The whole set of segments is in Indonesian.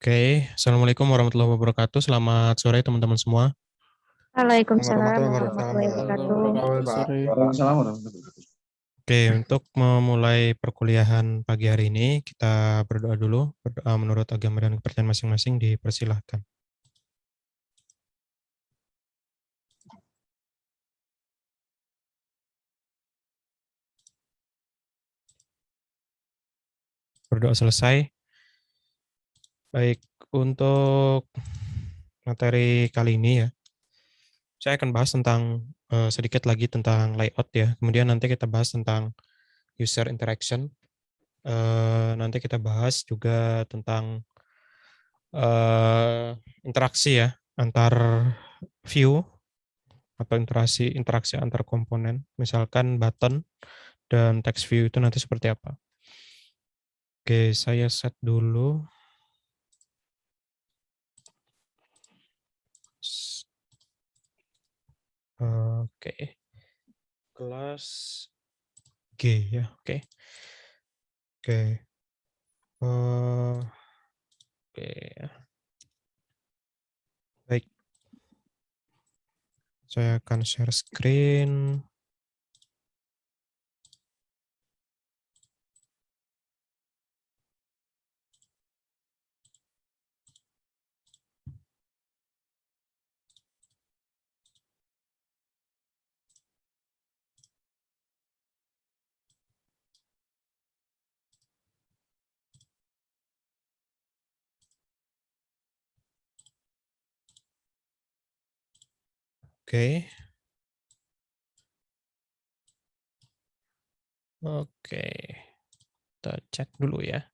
Oke, Assalamualaikum warahmatullahi wabarakatuh. Selamat sore teman-teman semua. Waalaikumsalam Warahmatullahi warahmatullahi wabarakatuh. wabarakatuh. Halo, Pak. Sore. Waalaikumsalam warahmatullahi wabarakatuh. Oke, untuk memulai perkuliahan pagi hari ini, kita berdoa dulu. Berdoa menurut agama dan kepercayaan masing-masing, dipersilahkan. Berdoa selesai. Baik, untuk materi kali ini ya, saya akan bahas tentang sedikit lagi tentang layout ya. Kemudian nanti kita bahas tentang user interaction. Nanti kita bahas juga tentang interaksi ya antar view atau interaksi antar komponen, misalkan button dan text view itu nanti seperti apa. Oke, saya set dulu. Oke, kelas G ya, oke. Oke. Oke, baik. Saya akan share screen. Oke. Oke. Kita cek dulu ya.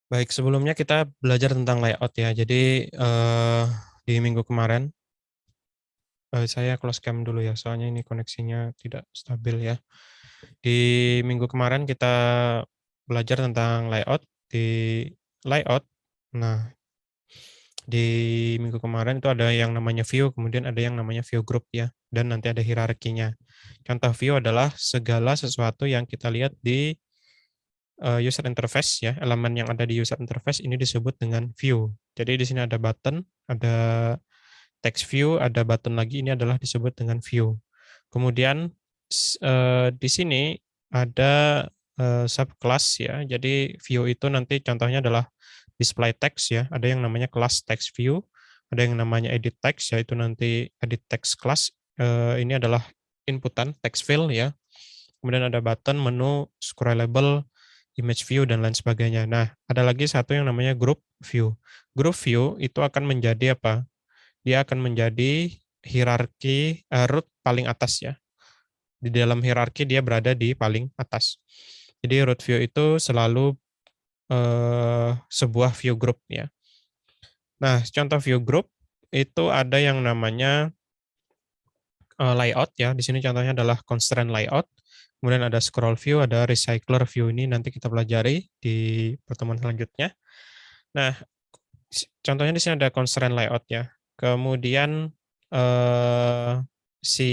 Baik, sebelumnya kita belajar tentang layout ya. Jadi di minggu kemarin saya close cam dulu ya, soalnya ini koneksinya tidak stabil ya. Di minggu kemarin kita belajar tentang layout di layout. Nah, di minggu kemarin itu ada yang namanya view, kemudian ada yang namanya view group ya, dan nanti ada hierarkinya. Contoh view adalah segala sesuatu yang kita lihat di user interface ya, elemen yang ada di user interface ini disebut dengan view. Jadi di sini ada button, ada text view, ada button lagi, ini adalah disebut dengan view. Kemudian di sini ada subclass ya. Jadi view itu nanti contohnya adalah display text ya. Ada yang namanya class text view, ada yang namanya edit text yaitu nanti edit text class. Ini adalah inputan text field ya. Kemudian ada button, menu, scrollable, image view dan lain sebagainya. Nah, ada lagi satu yang namanya group view. Group view itu akan menjadi apa? Dia akan menjadi hierarki root paling atas ya. Di dalam hierarki dia berada di paling atas. Jadi root view itu selalu sebuah view group ya. Nah, contoh view group itu ada yang namanya layout ya. Di sini contohnya adalah constraint layout. Kemudian ada scroll view, ada recycler view, ini nanti kita pelajari di pertemuan selanjutnya. Nah, contohnya di sini ada constraint layout ya. Kemudian si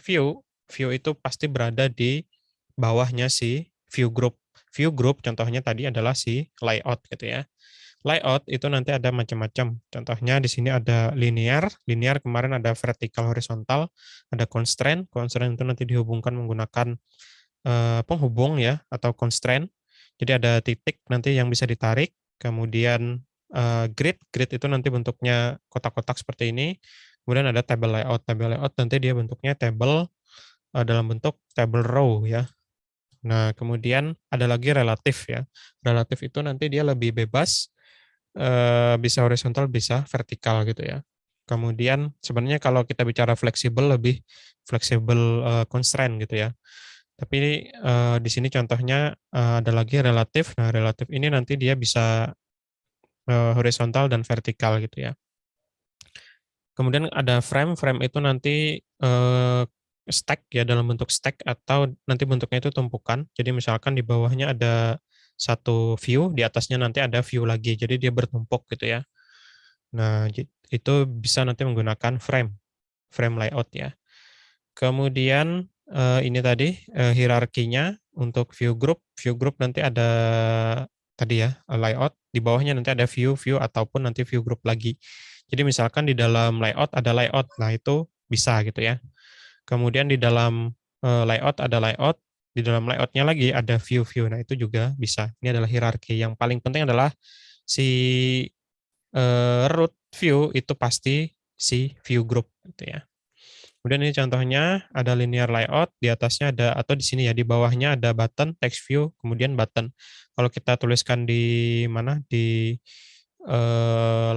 view itu pasti berada di bawahnya si view group. View group contohnya tadi adalah si layout gitu ya. Layout itu nanti ada macam-macam. Contohnya di sini ada linear. Linear kemarin ada vertikal, horizontal, ada constraint. Constraint itu nanti dihubungkan menggunakan penghubung ya atau constraint. Jadi ada titik nanti yang bisa ditarik. Kemudian grid. Grid itu nanti bentuknya kotak-kotak seperti ini. Kemudian ada table layout. Table layout nanti dia bentuknya table dalam bentuk table row ya. Nah, kemudian ada lagi relatif ya. Relatif itu nanti dia lebih bebas, bisa horizontal, bisa vertikal gitu ya. Kemudian sebenarnya kalau kita bicara fleksibel, lebih fleksibel constraint gitu ya. Tapi di sini contohnya ada lagi relatif. Nah, relatif ini nanti dia bisa horizontal dan vertikal gitu ya. Kemudian ada frame. Frame itu nanti stack ya, dalam bentuk stack atau nanti bentuknya itu tumpukan. Jadi misalkan di bawahnya ada satu view, di atasnya nanti ada view lagi. Jadi dia bertumpuk gitu ya. Nah, itu bisa nanti menggunakan frame layout ya. Kemudian ini tadi hierarkinya. untuk view group nanti ada tadi ya, layout, di bawahnya nanti ada view ataupun nanti view group lagi. Jadi misalkan di dalam layout ada layout, nah itu bisa gitu ya. Kemudian di dalam layout ada layout, di dalam layoutnya lagi ada view. Nah itu juga bisa. Ini adalah hierarki. Yang paling penting adalah si root view itu pasti si view group gitu ya. Kemudian ini contohnya ada linear layout, di atasnya ada, atau di sini ya, di bawahnya ada button, text view, kemudian button. Kalau kita tuliskan di mana, di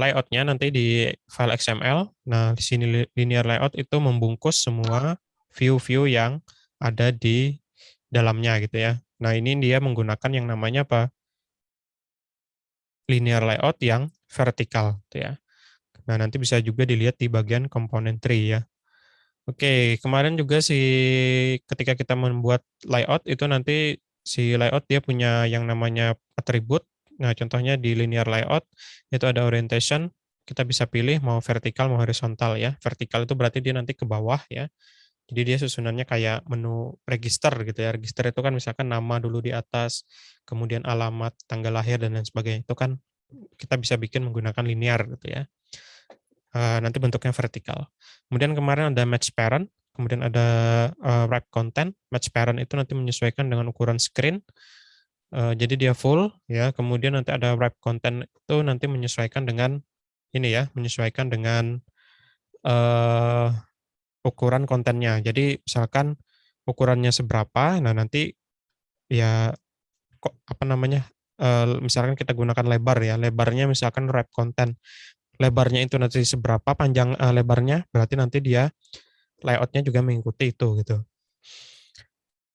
layoutnya nanti di file XML, nah di sini linear layout itu membungkus semua view-view yang ada di dalamnya gitu ya. Nah ini dia menggunakan yang namanya apa? Linear layout yang vertikal gitu ya. Nah nanti bisa juga dilihat di bagian component tree ya. Oke, kemarin juga ketika kita membuat layout itu nanti si layout dia punya yang namanya atribut. Nah, contohnya di linear layout itu ada orientation, kita bisa pilih mau vertikal mau horizontal ya. Vertikal itu berarti dia nanti ke bawah ya. Jadi dia susunannya kayak menu register gitu ya. Register itu kan misalkan nama dulu di atas, kemudian alamat, tanggal lahir dan lain sebagainya. Itu kan kita bisa bikin menggunakan linear gitu ya. Nanti bentuknya vertikal. Kemudian kemarin ada match parent, kemudian ada wrap content. Match parent itu nanti menyesuaikan dengan ukuran screen, jadi dia full ya. Kemudian nanti ada wrap content itu nanti menyesuaikan dengan ini ya, menyesuaikan dengan uh, ukuran kontennya. Jadi misalkan ukurannya seberapa, nah nanti ya kok apa namanya, misalkan kita gunakan lebar ya, lebarnya misalkan wrap content, lebarnya itu nanti seberapa panjang lebarnya, berarti nanti dia layoutnya juga mengikuti itu gitu.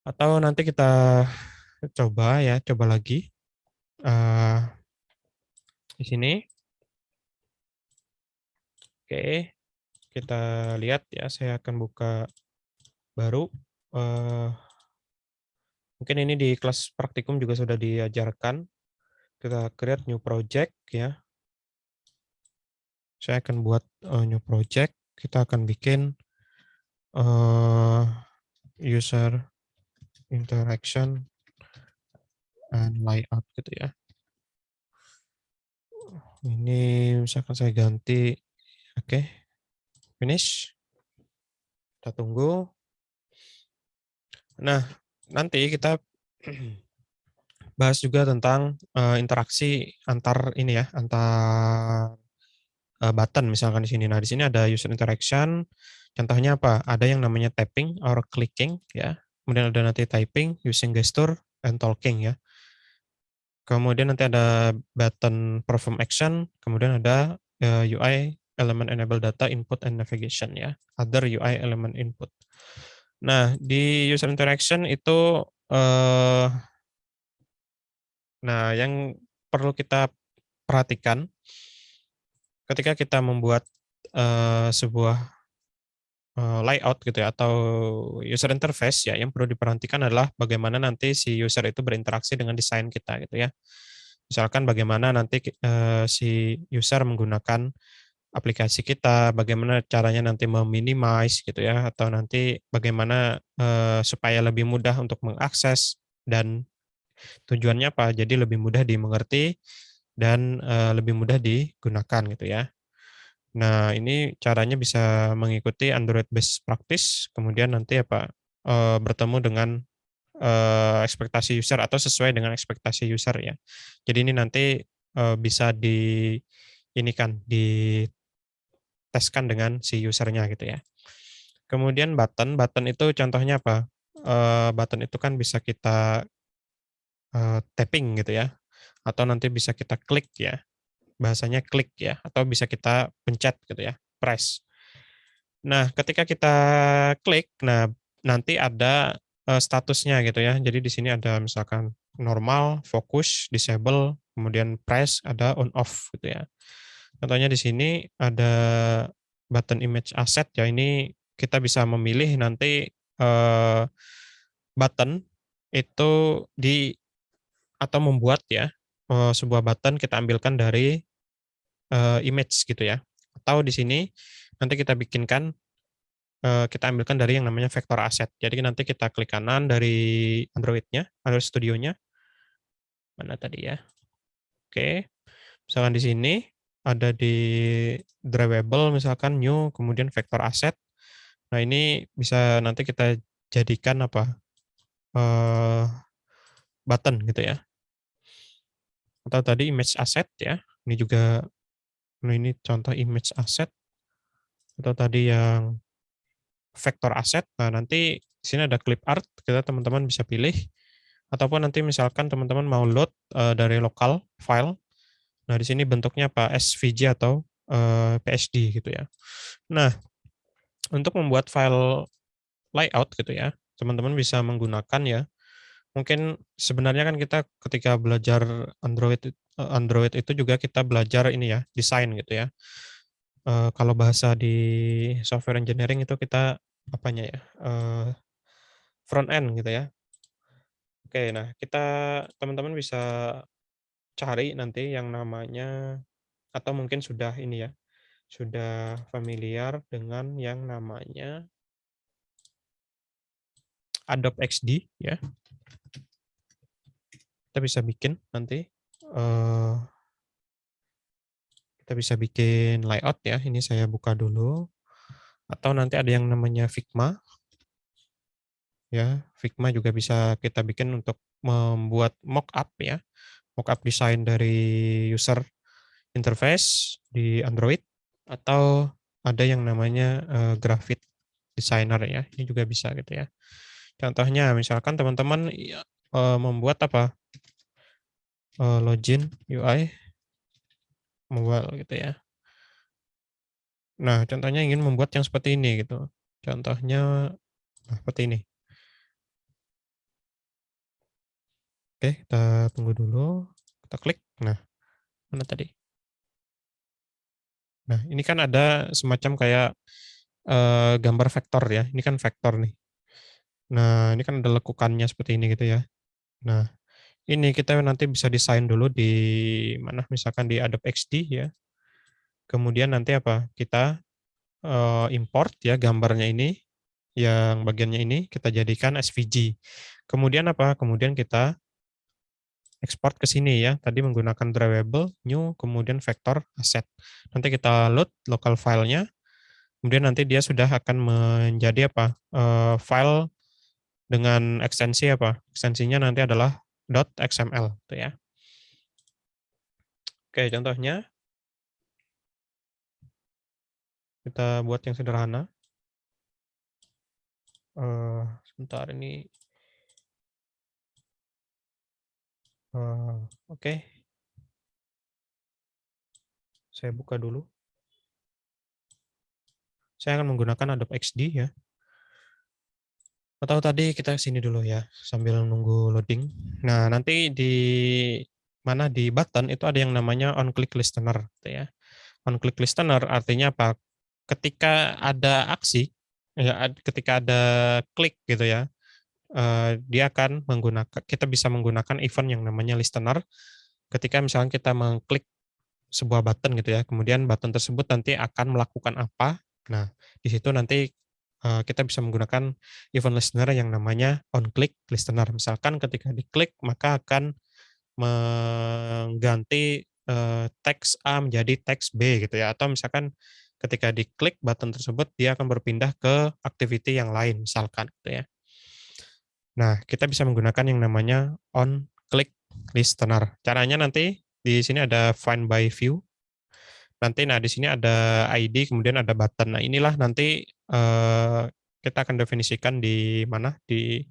Atau nanti kita coba lagi uh, di sini. Oke, kita lihat ya. Saya akan buka baru. Uh, Mungkin ini di kelas praktikum juga sudah diajarkan. Kita create new project ya. Saya akan buat new project. Kita akan bikin uh, user interaction and layout gitu ya. Ini misalkan saya ganti, oke, finish. Kita tunggu. Nah, nanti kita bahas juga tentang interaksi antar ini ya, antar button misalkan di sini. Nah, di sini ada user interaction. Contohnya apa? Ada yang namanya tapping or clicking ya. Kemudian ada nanti typing, using gesture, and talking ya. Kemudian nanti ada button perform action, kemudian ada UI element enable data input and navigation ya. Other UI element input. Nah, di user interaction itu nah yang perlu kita perhatikan ketika kita membuat sebuah layout gitu ya atau user interface ya, yang perlu diperhatikan adalah bagaimana nanti si user itu berinteraksi dengan desain kita gitu ya. Misalkan bagaimana nanti si user menggunakan aplikasi kita, bagaimana caranya nanti meminimize gitu ya, atau nanti bagaimana supaya lebih mudah untuk mengakses dan tujuannya apa? Jadi lebih mudah dimengerti dan lebih mudah digunakan gitu ya. Nah, ini caranya bisa mengikuti Android best practice, kemudian nanti apa, bertemu dengan ekspektasi user atau sesuai dengan ekspektasi user ya. Jadi ini nanti bisa ini kan diteskan dengan si usernya gitu ya. Kemudian button itu contohnya apa? Button itu kan bisa kita tapping gitu ya, atau nanti bisa kita klik ya, bahasanya klik ya, atau bisa kita pencet gitu ya, press. Nah, ketika kita klik, nah nanti ada statusnya gitu ya. Jadi di sini ada misalkan normal, fokus, disable, kemudian press, ada on off gitu ya. Contohnya di sini ada button image asset ya. Ini kita bisa memilih nanti button itu atau membuat ya sebuah button kita ambilkan dari image gitu ya. Atau di sini nanti kita bikinkan kita ambilkan dari yang namanya vektor asset. Jadi nanti kita klik kanan dari Android-nya, Android Studio-nya. Mana tadi ya? Oke. Misalkan di sini ada di drivable misalkan new kemudian vektor asset. Nah, ini bisa nanti kita jadikan apa? Button gitu ya. Atau tadi image asset ya. Ini juga ini contoh image asset atau tadi yang vektor asset. Nah, nanti di sini ada clip art, kita teman-teman bisa pilih ataupun nanti misalkan teman-teman mau load dari lokal file. Nah, di sini bentuknya apa? SVG atau PSD gitu ya. Nah, untuk membuat file layout gitu ya, teman-teman bisa menggunakan ya. Mungkin sebenarnya kan kita ketika belajar Android itu juga kita belajar ini ya, desain gitu ya. Kalau bahasa di software engineering itu kita apanya ya? Front end gitu ya. Oke, nah kita teman-teman bisa cari nanti yang namanya atau mungkin sudah ini ya, sudah familiar dengan yang namanya Adobe XD ya. Kita bisa bikin nanti kita bisa bikin layout ya. Ini saya buka dulu. Atau nanti ada yang namanya Figma ya. Figma juga bisa kita bikin untuk membuat mockup ya. Mockup desain dari user interface di Android atau ada yang namanya graphic designer ya. Ini juga bisa gitu ya. Contohnya misalkan teman-teman membuat apa? Login UI mobile gitu ya. Nah, contohnya ingin membuat yang seperti ini gitu. Contohnya seperti ini. Oke, kita tunggu dulu. Kita klik. Nah, mana tadi? Nah, ini kan ada semacam kayak gambar vektor ya. Ini kan vektor nih. Nah, ini kan ada lekukannya seperti ini gitu ya. Nah, ini kita nanti bisa desain dulu di mana? Misalkan di Adobe XD ya. Kemudian nanti apa? Kita import ya gambarnya ini, yang bagiannya ini kita jadikan SVG. Kemudian apa? Kemudian kita ekspor ke sini ya. Tadi menggunakan drawable, new, kemudian vektor asset. Nanti kita load local filenya, kemudian nanti dia sudah akan menjadi apa? File dengan ekstensi apa? Ekstensinya nanti adalah .xml gitu ya. Oke, contohnya kita buat yang sederhana. Sebentar ini. Oke, saya buka dulu. Saya akan menggunakan Adobe XD ya. Atau tadi kita sini dulu ya, sambil nunggu loading. Nah, nanti di mana di button itu ada yang namanya on click listener gitu ya. On click listener artinya apa? Ketika ada aksi ya, ketika ada klik gitu ya, dia akan menggunakan kita bisa menggunakan event yang namanya listener ketika misalnya kita mengklik sebuah button gitu ya, kemudian button tersebut nanti akan melakukan apa. Nah, di situ nanti kita bisa menggunakan event listener yang namanya on click listener. Misalkan ketika diklik maka akan mengganti teks A menjadi teks B gitu ya, atau misalkan ketika diklik button tersebut dia akan berpindah ke activity yang lain misalkan gitu ya. Nah, kita bisa menggunakan yang namanya on click listener. Caranya nanti di sini ada find by view. Nanti nah di sini ada ID kemudian ada button. Nah, inilah nanti kita akan definisikan di mana di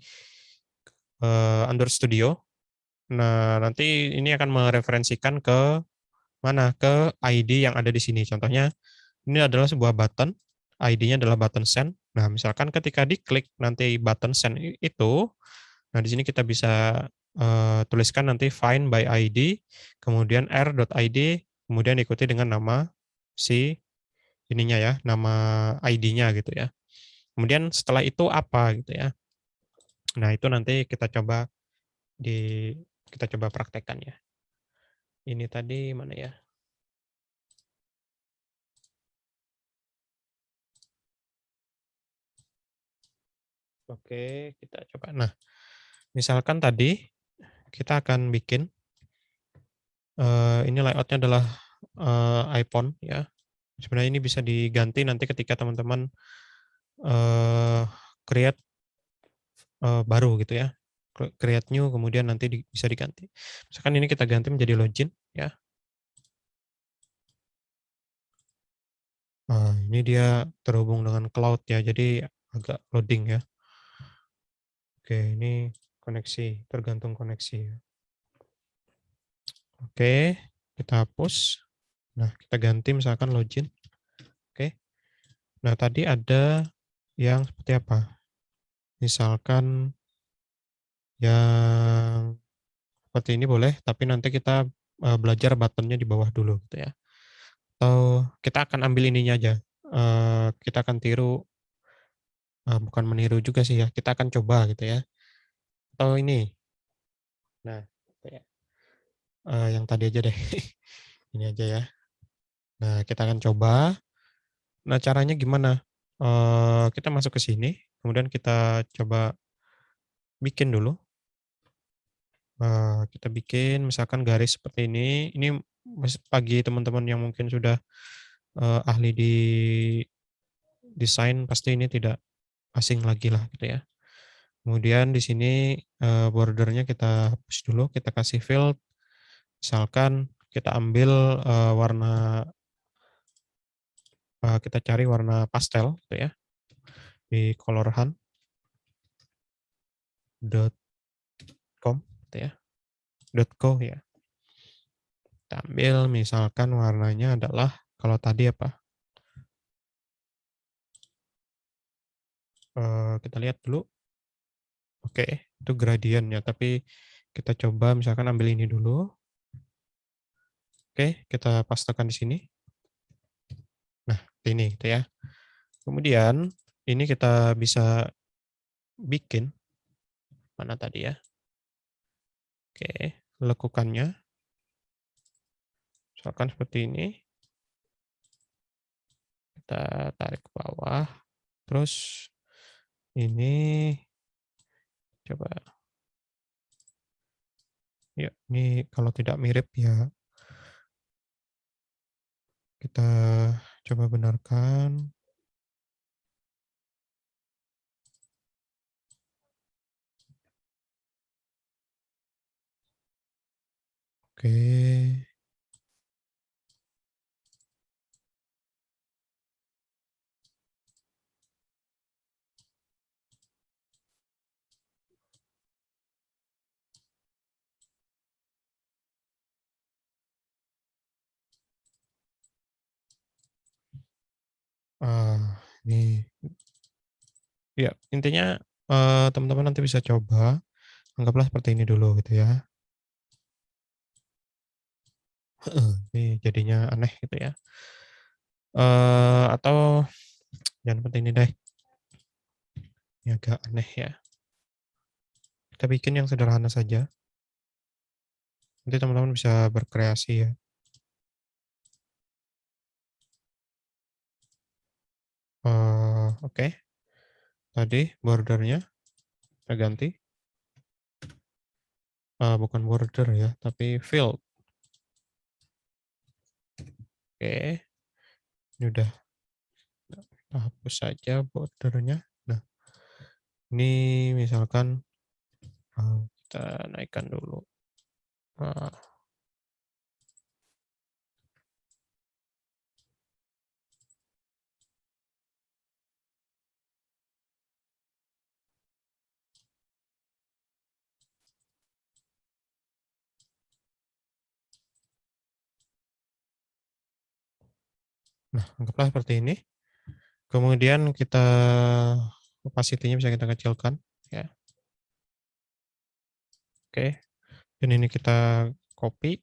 Android Studio. Nah, nanti ini akan mereferensikan ke mana? Ke ID yang ada di sini. Contohnya ini adalah sebuah button, ID-nya adalah button send. Nah, misalkan ketika diklik nanti button send itu, nah di sini kita bisa tuliskan nanti find by ID, kemudian r.id, kemudian ikuti dengan nama si ininya ya, nama ID-nya gitu ya. Kemudian setelah itu apa gitu ya. Nah, itu nanti di kita coba praktekkan ya. Ini tadi mana ya? Oke, kita coba. Nah, misalkan tadi kita akan bikin, ini layout-nya adalah, iPhone ya. Sebenarnya ini bisa diganti nanti ketika teman-teman, eee, create, baru gitu ya, create new kemudian nanti bisa diganti. Misalkan ini kita ganti menjadi login ya. Ini dia terhubung dengan cloud ya, jadi agak loading ya. Oke, ini koneksi, tergantung koneksi ya. Oke, kita hapus. Nah, kita ganti misalkan login. Oke. Nah, tadi ada yang seperti apa? Misalkan yang seperti ini boleh, tapi nanti kita, belajar button-nya di bawah dulu gitu ya. Atau kita akan ambil ininya aja, kita akan tiru, bukan meniru juga sih ya, kita akan coba gitu ya. Atau ini, nah, gitu ya, yang tadi aja deh, ini aja ya. Nah, kita akan coba. Nah, caranya gimana? Kita masuk ke sini, kemudian kita coba bikin dulu, kita bikin misalkan garis seperti ini bagi teman-teman yang mungkin sudah, ahli di desain pasti ini tidak asing lagi lah gitu ya. Kemudian di sini, border-nya kita hapus dulu, kita kasih fill, misalkan kita ambil, warna, kita cari warna pastel gitu ya, di colorhunt.com gitu ya, .co ya. Kita ambil misalkan warnanya adalah kalau tadi apa, kita lihat dulu, oke, itu gradient ya, tapi kita coba misalkan ambil ini dulu, oke, kita pastekan di sini. Nah, ini gitu ya. Kemudian ini kita bisa bikin, mana tadi ya, oke, lekukannya, misalkan seperti ini, kita tarik ke bawah, terus ini coba, ya ini kalau tidak mirip ya kita coba benarkan, oke. Ini ya intinya, teman-teman nanti bisa coba, anggaplah seperti ini dulu gitu ya. Ini jadinya aneh gitu ya. Atau jangan seperti ini deh, ini agak aneh ya. Kita bikin yang sederhana saja, nanti teman-teman bisa berkreasi ya. Oke, tadi bordernya kita ganti, bukan border ya, tapi fill. Oke, ini udah kita hapus saja bordernya. Nah, ini misalkan, kita naikkan dulu. Nah, anggaplah seperti ini. Kemudian kita opacity-nya bisa kita kecilkan ya. Oke, dan ini kita copy.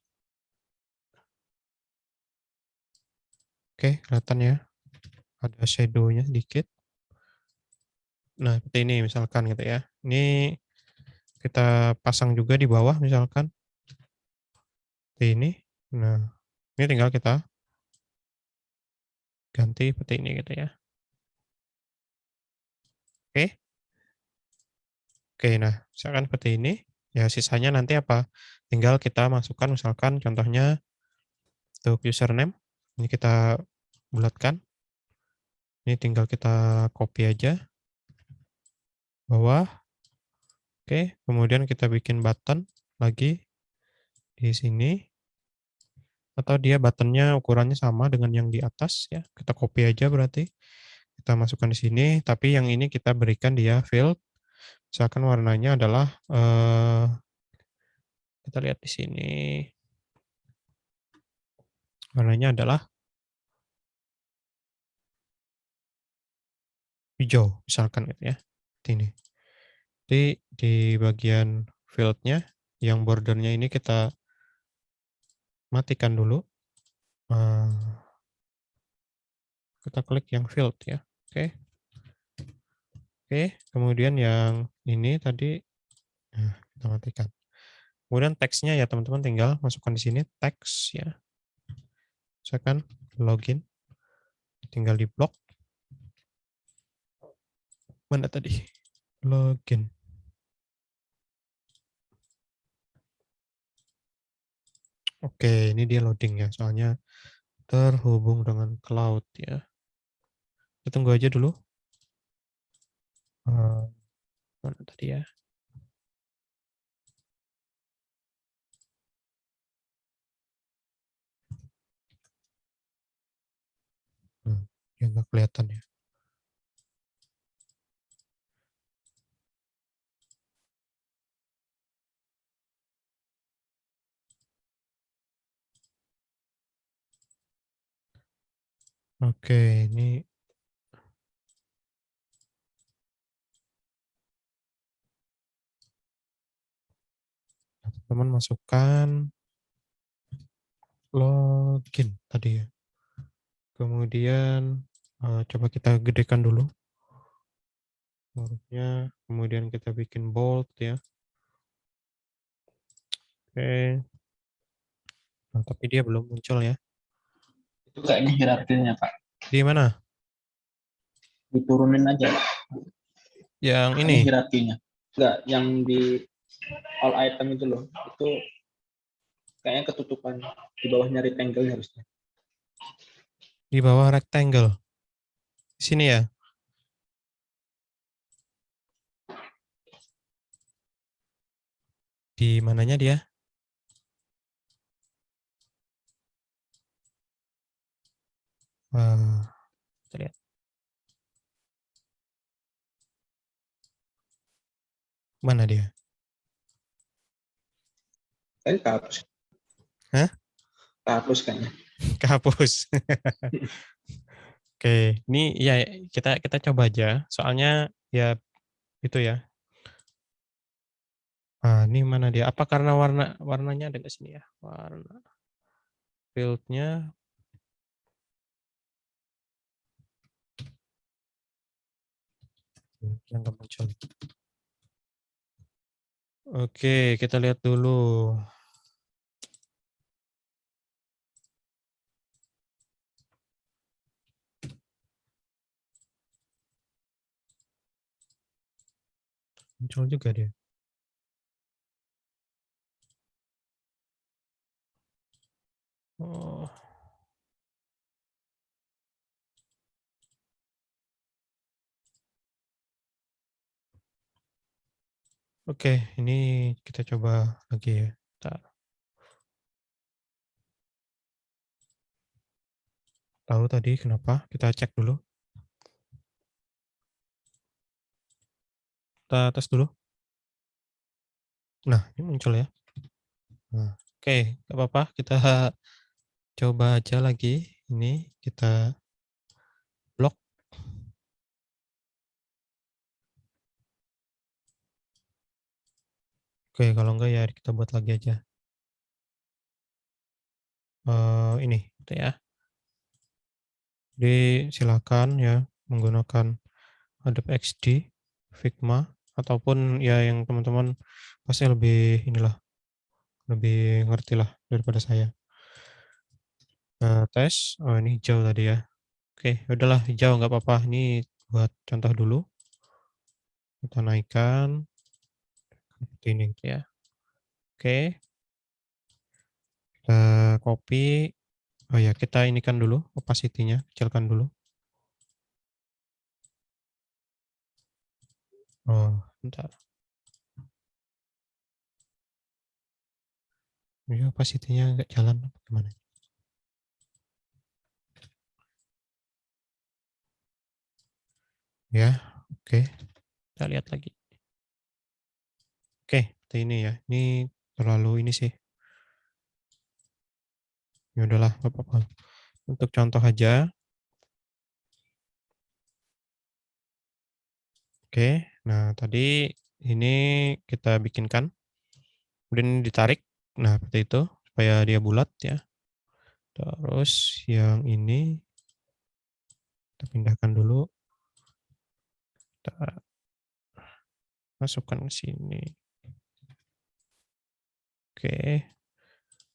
Oke, kelihatan ya, ada shadow-nya sedikit. Nah, seperti ini misalkan gitu ya. Ini kita pasang juga di bawah misalkan, seperti ini. Nah, ini tinggal kita ganti seperti ini gitu ya. Oke, Oke, nah misalkan seperti ini, ya sisanya nanti apa? Tinggal kita masukkan misalkan contohnya untuk username, ini kita bulatkan, ini tinggal kita copy aja, bawah, oke, kemudian kita bikin button lagi di sini, atau dia buttonnya ukurannya sama dengan yang di atas ya, kita copy aja berarti, kita masukkan di sini, tapi yang ini kita berikan dia field, misalkan warnanya adalah, kita lihat di sini, warnanya adalah hijau, misalkan gitu ya, ini. Jadi di bagian field-nya, yang bordernya ini kita matikan dulu. Kita klik yang field ya. Oke. Oke, kemudian yang ini tadi, nah, kita matikan. Kemudian teksnya ya teman-teman tinggal masukkan di sini teks ya. Misalkan login, tinggal di blok. Mana tadi? Login. Oke, ini dia loading ya, soalnya terhubung dengan cloud ya. Kita tunggu aja dulu. Mana tadi ya? Ya nggak kelihatan ya. Oke, ini teman-teman masukkan login tadi ya. Kemudian coba kita gedekan dulu hurufnya, kemudian kita bikin bold ya. Oke. Nah, tapi dia belum muncul ya. Itu kayaknya hierarkinya, Pak. Di mana? Diturunin aja. Yang Ini ini, hierarkinya. Enggak, yang di all item itu loh. Itu kayaknya ketutupan. Di bawahnya rectangle harusnya. di bawah rectangle. Di sini ya. Di mananya dia? Kita lihat. Mana dia? Tadi kehapus. Hah? Kehapus kayaknya. Kehapus. Oke, ini ya kita kita coba aja. Soalnya ya itu ya. Ini mana dia? Apa karena warnanya ada di sini ya? Warna fieldnya. Yang nggak muncul. Oke, kita lihat dulu. Muncul juga dia. Oh. Oke, ini kita coba lagi ya. Tahu tadi kenapa? Kita cek dulu. Kita tes dulu. Nah, ini muncul ya. Nah, oke, nggak apa-apa. Kita coba aja lagi. Ini kita blok. Oke, kalau enggak ya kita buat lagi aja. Ini, gitu ya. Jadi silakan ya menggunakan Adobe XD, Figma, ataupun ya yang teman-teman pasti lebih inilah, lebih ngerti lah daripada saya. Nah, tes. Oh, ini hijau tadi ya. Oke, udahlah hijau nggak apa-apa. Ini buat contoh dulu. Kita naikkan. seperti ini gitu ya. Oke, kita copy. Oh ya, kita inikan dulu opacity-nya, kecilkan dulu. Oh, bentar. Ini opacity-nya nggak jalan apa gimana? Ya, oke. Kita lihat lagi. Oke, seperti ini ya. Ini terlalu ini sih. Ya udahlah, nggak apa-apa. Untuk contoh aja. Oke, nah tadi ini kita bikinkan, kemudian ditarik. Nah, seperti itu supaya dia bulat ya. Terus yang ini kita pindahkan dulu. Kita masukkan ke sini. Oke.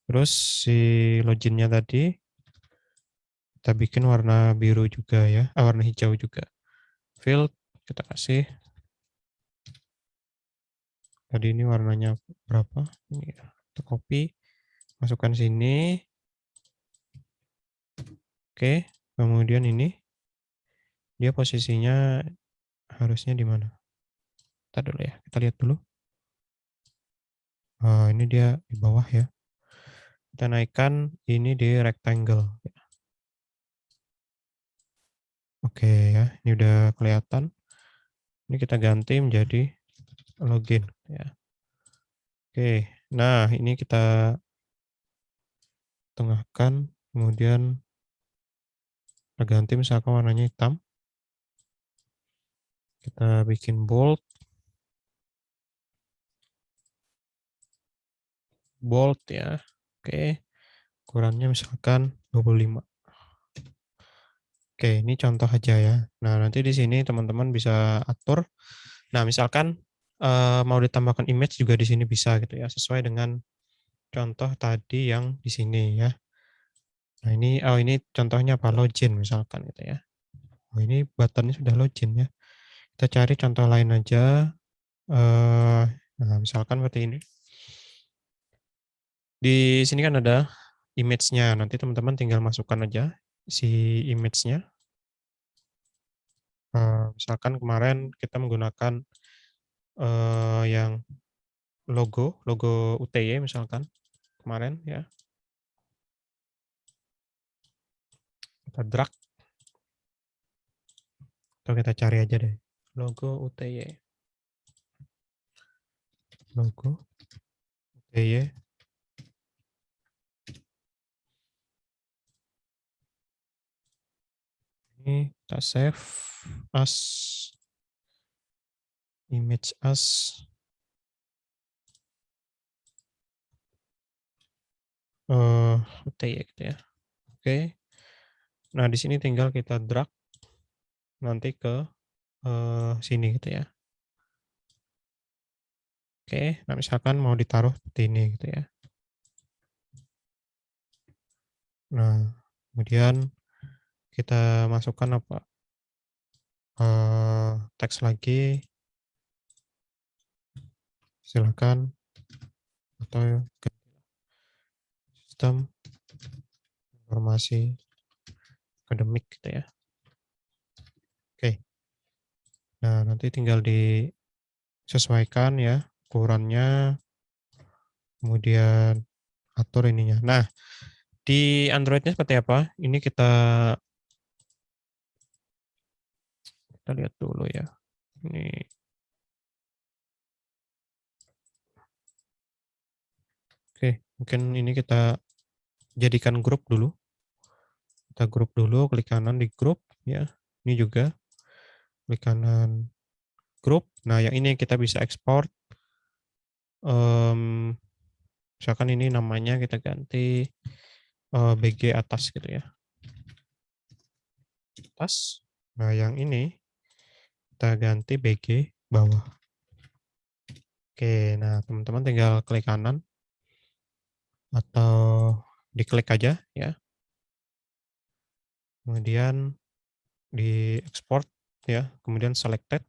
Terus si loginnya tadi kita bikin warna biru juga ya, warna hijau juga. Fill kita kasih. Tadi ini warnanya berapa? Ini ya. Kita copy, masukkan sini. Oke. Kemudian ini dia posisinya harusnya di mana? Kita dulu ya. Kita lihat dulu. Ini dia di bawah ya. Kita naikkan ini di rectangle. Oke ya, ini udah kelihatan. Ini kita ganti menjadi login ya. Oke, nah ini kita tengahkan, kemudian kita ganti misalkan warnanya hitam. Kita bikin bold ya. Oke, ukurannya misalkan 25. Oke, ini contoh aja ya. Nah, nanti di sini teman-teman bisa atur. Nah, misalkan mau ditambahkan image juga di sini bisa gitu ya, sesuai dengan contoh tadi yang di sini ya. Nah, ini contohnya apa? Login misalkan gitu ya. Oh, ini buttonnya sudah login ya. Kita cari contoh lain aja. Nah, misalkan seperti ini. Di sini kan ada image-nya. Nanti teman-teman tinggal masukkan aja si image-nya. Misalkan kemarin kita menggunakan yang logo UTY misalkan kemarin ya. Kita drag atau kita cari aja deh logo UTY. Logo UTY. Ini kita save as image as UTY gitu ya. Oke. Nah, di sini tinggal kita drag nanti ke sini gitu ya. Oke, nah misalkan mau ditaruh seperti ini gitu ya. Nah, kemudian kita masukkan apa? Teks lagi, silakan, atau sistem informasi akademik gitu ya. Oke, nah nanti tinggal disesuaikan ya ukurannya, kemudian atur ininya. Nah, di Android-nya seperti apa? Ini kita lihat dulu ya. Ini oke, mungkin ini kita jadikan grup dulu. Kita grup dulu, klik kanan di grup ya. Ini juga klik kanan grup. Nah, yang ini kita bisa ekspor. Misalkan ini namanya kita ganti BG atas gitu ya. Atas. Nah, yang ini kita ganti BG bawah. Oke, nah teman-teman tinggal klik kanan atau diklik aja ya. Kemudian di export ya, kemudian selected.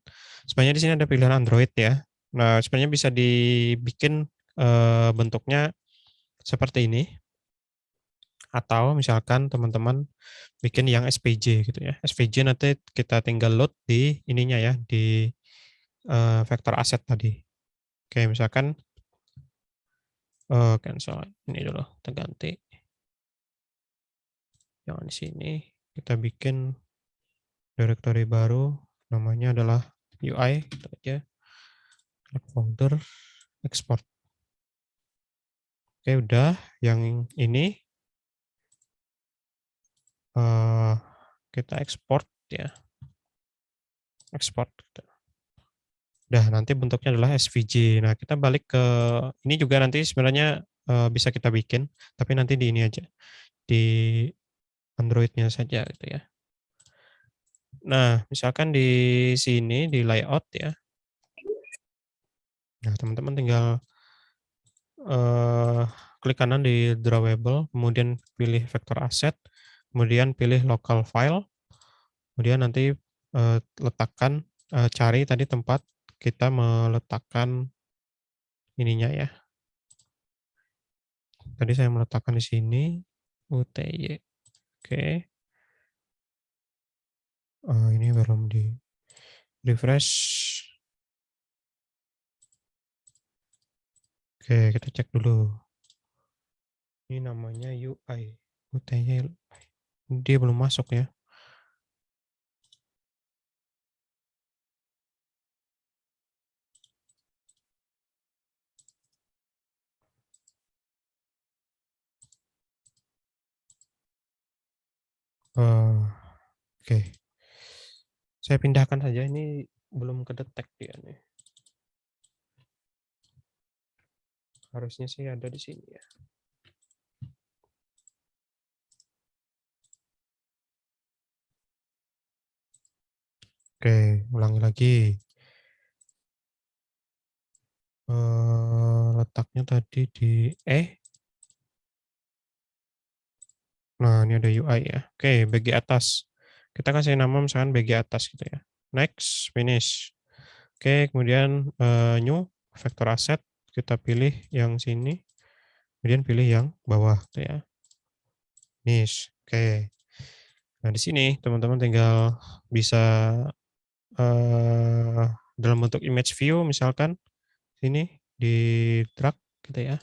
Sebenarnya di sini ada pilihan Android ya. Nah, sebenarnya bisa dibikin bentuknya seperti ini, atau misalkan teman-teman bikin yang SVJ gitu ya. SVJ nanti kita tinggal load di ininya ya, di vektor aset tadi. Oke, misalkan cancel ini dulu, kita ganti. Jangan di sini, kita bikin directory baru, namanya adalah UI, gitu aja. Klik folder, export. Oke, udah. Yang ini kita export ya, export. Udah, nanti bentuknya adalah SVJ. Nah, kita balik ke ini juga nanti sebenarnya bisa kita bikin, tapi nanti di ini aja, di Android-nya saja gitu ya. Nah, misalkan di sini di layout ya. Nah, teman-teman tinggal klik kanan di drawable, kemudian pilih vektor asset, kemudian pilih local file, kemudian nanti letakkan cari tadi tempat kita meletakkan ininya ya. Tadi saya meletakkan di sini UTY. Oke. Ini belum di refresh. Oke, kita cek dulu. Ini namanya UI. UTY. Dia belum masuk ya. Oke. Saya pindahkan saja, ini belum kedetek dia nih. Harusnya sih ada di sini ya. Oke, ulangi lagi. Letaknya tadi di Nah, ini ada UI ya. Oke, bagian atas. Kita kasih nama misalkan bagian atas gitu ya. Next, finish. Oke, kemudian new vector asset, kita pilih yang sini, kemudian pilih yang bawah gitu ya. Finish. Oke. Nah, di sini teman-teman tinggal bisa dalam bentuk image view misalkan sini di drag gitu ya.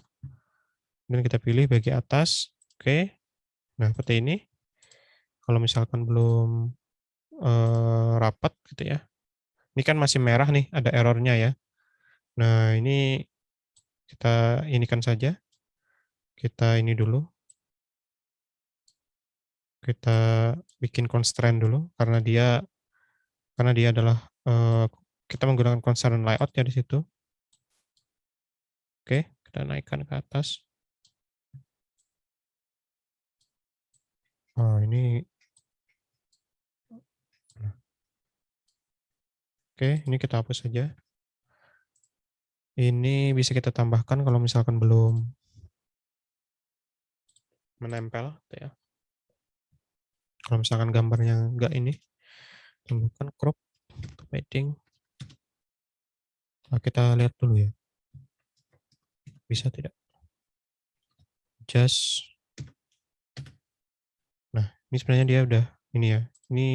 Dan kita pilih bagian atas. Oke. Nah, seperti ini. Kalau misalkan belum rapat gitu ya. Ini kan masih merah nih, ada errornya ya. Nah, ini kita inikan saja. Kita ini dulu. Kita bikin constraint dulu karena dia adalah kita menggunakan constraint layout ya di situ. Oke, kita naikkan ke atas. Ini oke, ini kita hapus saja. Ini bisa kita tambahkan kalau misalkan belum menempel gitu ya. Kalau misalkan gambarnya enggak ini, tambahkan crop atau padding. Nah, kita lihat dulu ya. Bisa tidak? Just. Nah, ini sebenarnya dia udah ini ya. Ini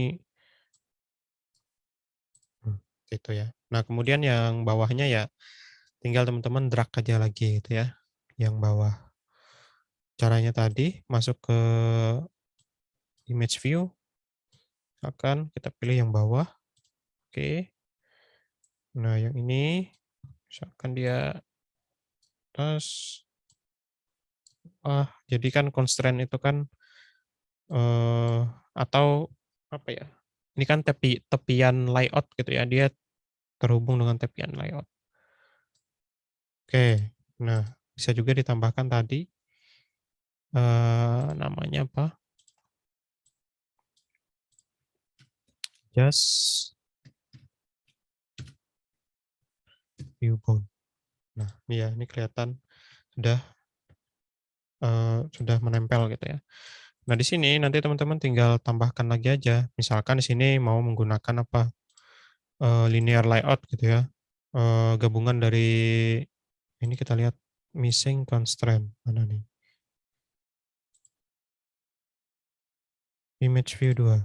itu ya. Nah, kemudian yang bawahnya ya tinggal teman-teman drag aja lagi gitu ya. Yang bawah. Caranya tadi masuk ke image view. Akan kita pilih yang bawah. Oke. Nah, yang ini misalkan dia atas. Jadi kan constraint itu kan atau apa ya? Ini kan tepian layout gitu ya. Dia terhubung dengan tepian layout. Oke. Nah, bisa juga ditambahkan tadi namanya apa? Just viewbound. Nah, ini ya, ini kelihatan sudah menempel gitu ya. Nah, di sini nanti teman-teman tinggal tambahkan lagi aja. Misalkan di sini mau menggunakan apa? Linear layout gitu ya. gabungan dari ini, kita lihat missing constraint mana nih? Image view 2.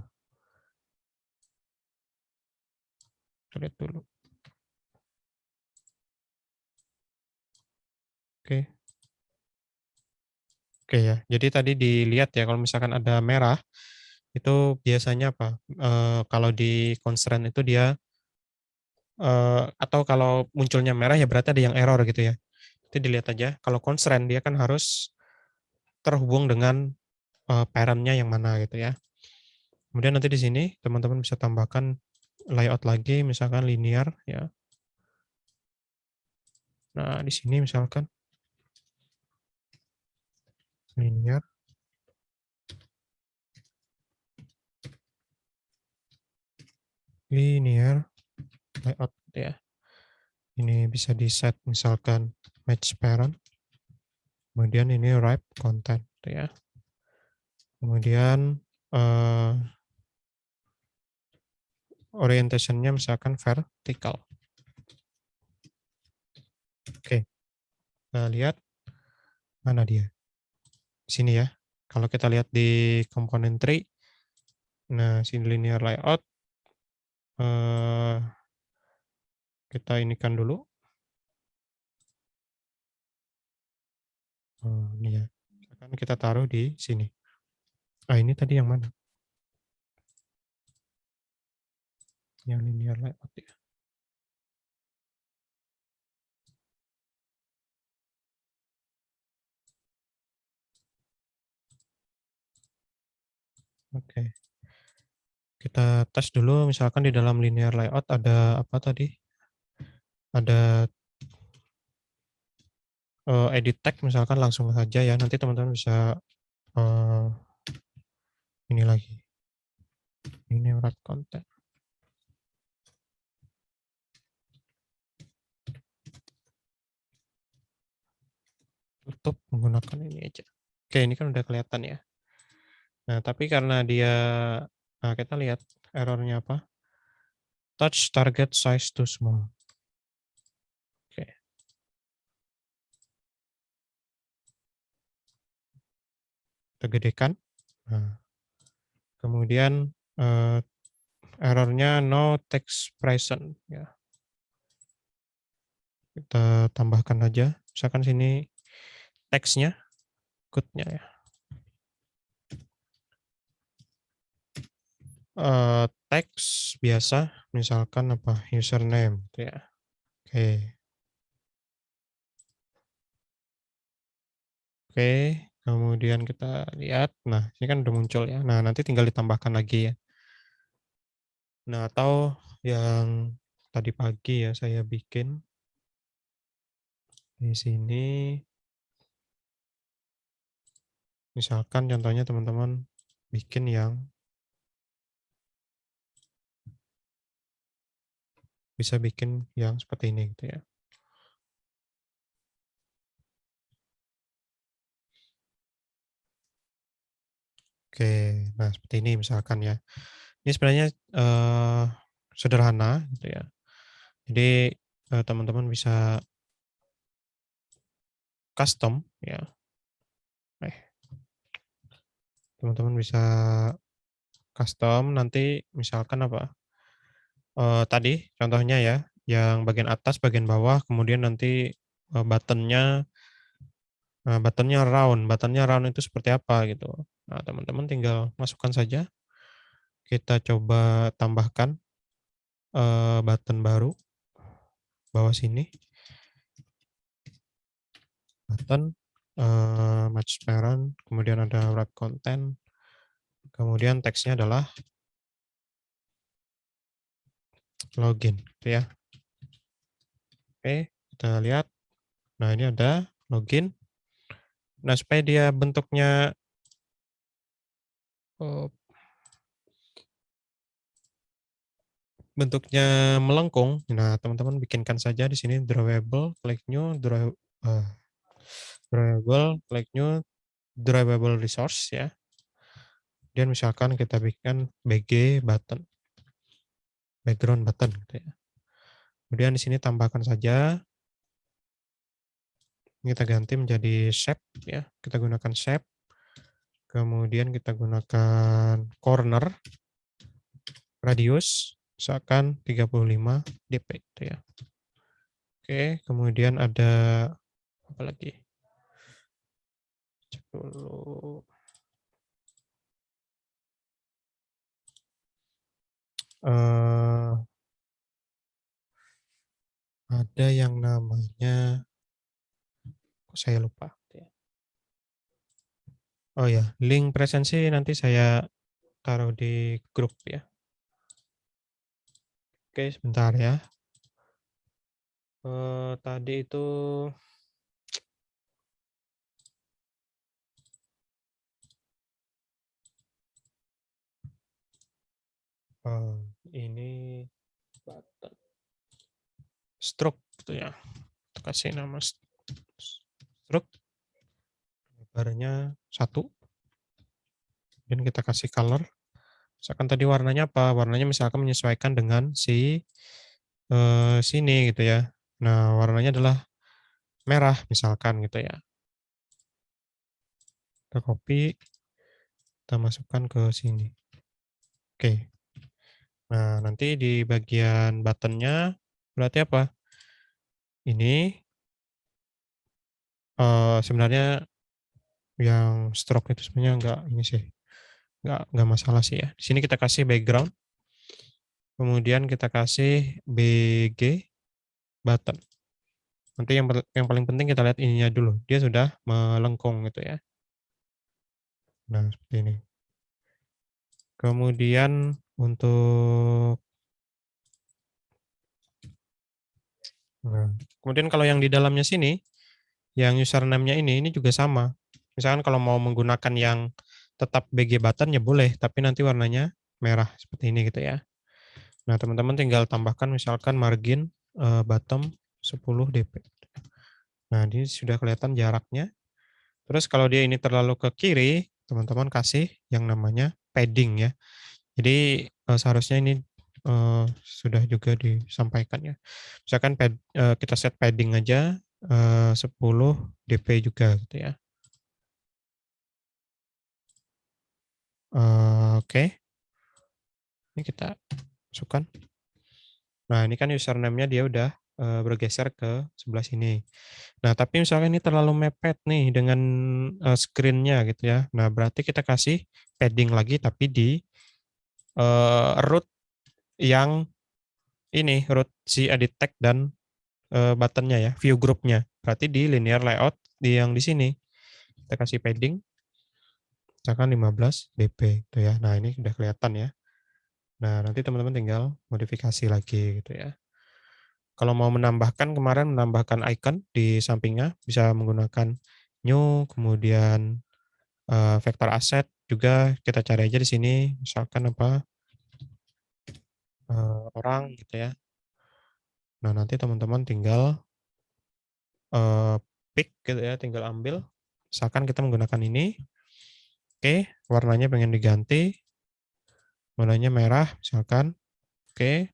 Kita lihat dulu. Oke. Oke ya. Jadi tadi dilihat ya, kalau misalkan ada merah itu biasanya apa? Kalau di constraint itu dia atau kalau munculnya merah ya berarti ada yang error gitu ya. Itu dilihat aja. Kalau constraint dia kan harus terhubung dengan parent-nya yang mana gitu ya. Kemudian nanti di sini teman-teman bisa tambahkan layout lagi, misalkan linear ya. Nah, di sini misalkan linear layout ya. Ini bisa di set misalkan match parent. Kemudian ini wrap content ya. Kemudian orientation-nya misalkan vertical. Oke. Nah, lihat mana dia. Sini ya. Kalau kita lihat di komponen tree, nah sini linear layout, kita inikan dulu. Ini ya. Akan kita taruh di sini. Ini tadi yang mana? Yang linear layout ya. Oke. Kita tes dulu, misalkan di dalam linear layout ada apa tadi? Ada edit tag, misalkan langsung saja ya. Nanti teman-teman bisa ini lagi. Ini wrap content. Tutup menggunakan ini aja. Oke, ini kan udah kelihatan ya. Nah, tapi karena dia, nah kita lihat errornya apa? Touch target size too small. Oke. Kita gedekan. Nah, kemudian errornya no text present ya. Kita tambahkan aja. Misalkan sini teksnya, code-nya ya. Teks biasa, misalkan apa? Username gitu ya. Oke. Oke, kemudian kita lihat. Nah, ini kan udah muncul ya. Nah, nanti tinggal ditambahkan lagi ya. Nah, atau yang tadi pagi ya saya bikin di sini. Misalkan contohnya teman-teman bikin yang bisa bikin yang seperti ini gitu ya. Oke, nah seperti ini misalkan ya. Ini sebenarnya sederhana gitu ya. Jadi teman-teman bisa custom ya. Teman-teman bisa custom nanti misalkan apa? Tadi contohnya ya, yang bagian atas, bagian bawah, kemudian nanti buttonnya buttonnya round itu seperti apa gitu. Nah, teman-teman tinggal masukkan saja. Kita coba tambahkan button baru bawah sini. Button match parent, kemudian ada wrap content, kemudian teksnya adalah login, gitu ya. Oke, kita lihat. Nah, ini ada login. Nah, supaya dia bentuknya melengkung. Nah, teman-teman bikinkan saja di sini drawable, klik new, drawable, klik new, drawable resource ya. Dan misalkan kita bikin BG button, background button gitu ya. Kemudian di sini tambahkan saja. Kita ganti menjadi shape ya. Kita gunakan shape. Kemudian kita gunakan corner radius misalkan 35 dp itu ya. Oke, kemudian ada apa lagi? Cek dulu. Ada yang namanya, kok saya lupa. Oh ya, link presensi nanti saya taruh di grup ya. Oke, sebentar ya. Tadi itu ini button stroke gitu ya. Kita kasih nama stroke. Lebarnya 1. Dan kita kasih color. Misalkan tadi warnanya apa? Warnanya misalkan menyesuaikan dengan si sini gitu ya. Nah, warnanya adalah merah misalkan gitu ya. Kita copy, kita masukkan ke sini. Oke. Nah, nanti di bagian buttonnya berarti apa? Ini sebenarnya yang stroke itu sebenarnya enggak ini sih. Enggak masalah sih ya. Di sini kita kasih background. Kemudian kita kasih BG button. Nanti yang paling penting kita lihat ininya dulu. Dia sudah melengkung gitu ya. Nah, seperti ini. Kemudian untuk kemudian kalau yang di dalamnya sini, yang username-nya ini juga sama. Misalkan kalau mau menggunakan yang tetap BG button ya boleh, tapi nanti warnanya merah seperti ini gitu ya. Nah, teman-teman tinggal tambahkan misalkan margin bottom 10 dp. Nah, ini sudah kelihatan jaraknya. Terus kalau dia ini terlalu ke kiri, teman-teman kasih yang namanya padding ya. Jadi seharusnya ini sudah juga disampaikan ya. Misalkan kita set padding aja 10 dp juga gitu ya. Oke. Ini kita masukkan. Nah, ini kan username-nya dia udah bergeser ke sebelah sini. Nah, tapi misalnya ini terlalu mepet nih dengan screen-nya gitu ya. Nah, berarti kita kasih padding lagi tapi di root yang ini, root si edit tag dan button-nya ya, view group-nya. Berarti di linear layout di yang di sini. Kita kasih padding misalkan 15 dp gitu ya. Nah, ini udah kelihatan ya. Nah, nanti teman-teman tinggal modifikasi lagi gitu ya. Kalau mau menambahkan, kemarin menambahkan icon di sampingnya, bisa menggunakan new, kemudian vektor asset juga kita cari aja di sini, misalkan apa, orang gitu ya. Nah, nanti teman-teman tinggal pick gitu ya, tinggal ambil. Misalkan kita menggunakan ini, oke, warnanya pengen diganti, warnanya merah, misalkan, oke,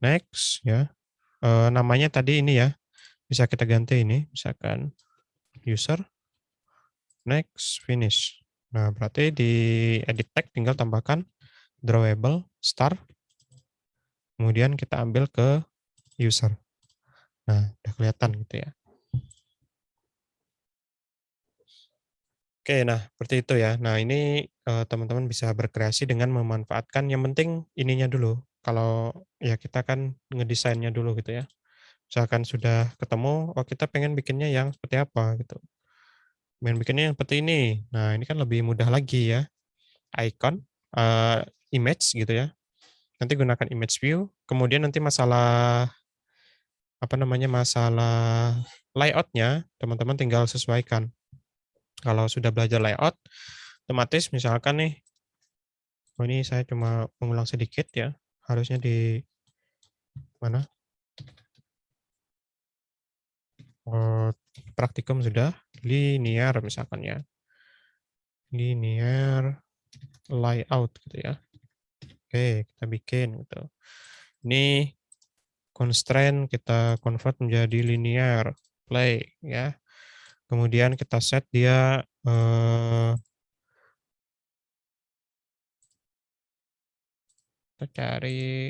next ya. Namanya tadi ini ya, bisa kita ganti ini, misalkan user, next, finish. Nah, berarti di edit tag tinggal tambahkan drawable star, kemudian kita ambil ke user. Nah, udah kelihatan gitu ya. Oke, nah seperti itu ya. Nah, ini teman-teman bisa berkreasi dengan memanfaatkan yang penting ininya dulu. Kalau ya kita kan ngedesainnya dulu gitu ya. Misalkan sudah ketemu, oh kita pengen bikinnya yang seperti apa gitu. Pengen bikinnya yang seperti ini. Nah, ini kan lebih mudah lagi ya. Icon, image gitu ya. Nanti gunakan image view, kemudian nanti masalah apa namanya, masalah layout-nya teman-teman tinggal sesuaikan. Kalau sudah belajar layout, otomatis misalkan nih, oh ini saya cuma mengulang sedikit ya, harusnya di mana? Praktikum sudah linear misalkan ya, linear layout gitu ya. Oke, kita bikin gitu. Ini constraint kita convert menjadi linear play ya. Kemudian kita set dia kita cari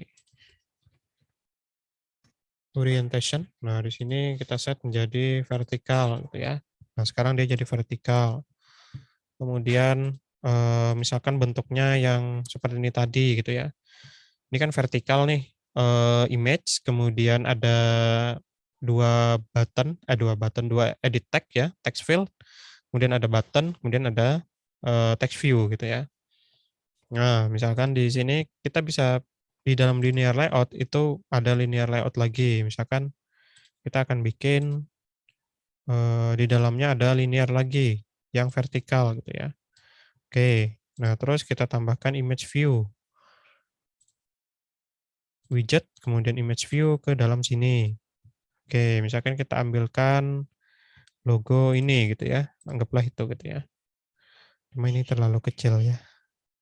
orientation. Nah, di sini kita set menjadi vertikal gitu ya. Nah, sekarang dia jadi vertikal. Kemudian misalkan bentuknya yang seperti ini tadi gitu ya. Ini kan vertikal nih, image, kemudian ada dua edit tag ya, text field, kemudian ada button, kemudian ada text view gitu ya. Nah, misalkan di sini kita bisa di dalam linear layout itu ada linear layout lagi. Misalkan kita akan bikin di dalamnya ada linear lagi yang vertikal gitu ya. Oke, nah terus kita tambahkan image view widget, kemudian image view ke dalam sini. Oke, misalkan kita ambilkan logo ini gitu ya, anggaplah itu gitu ya. Cuma ini terlalu kecil ya,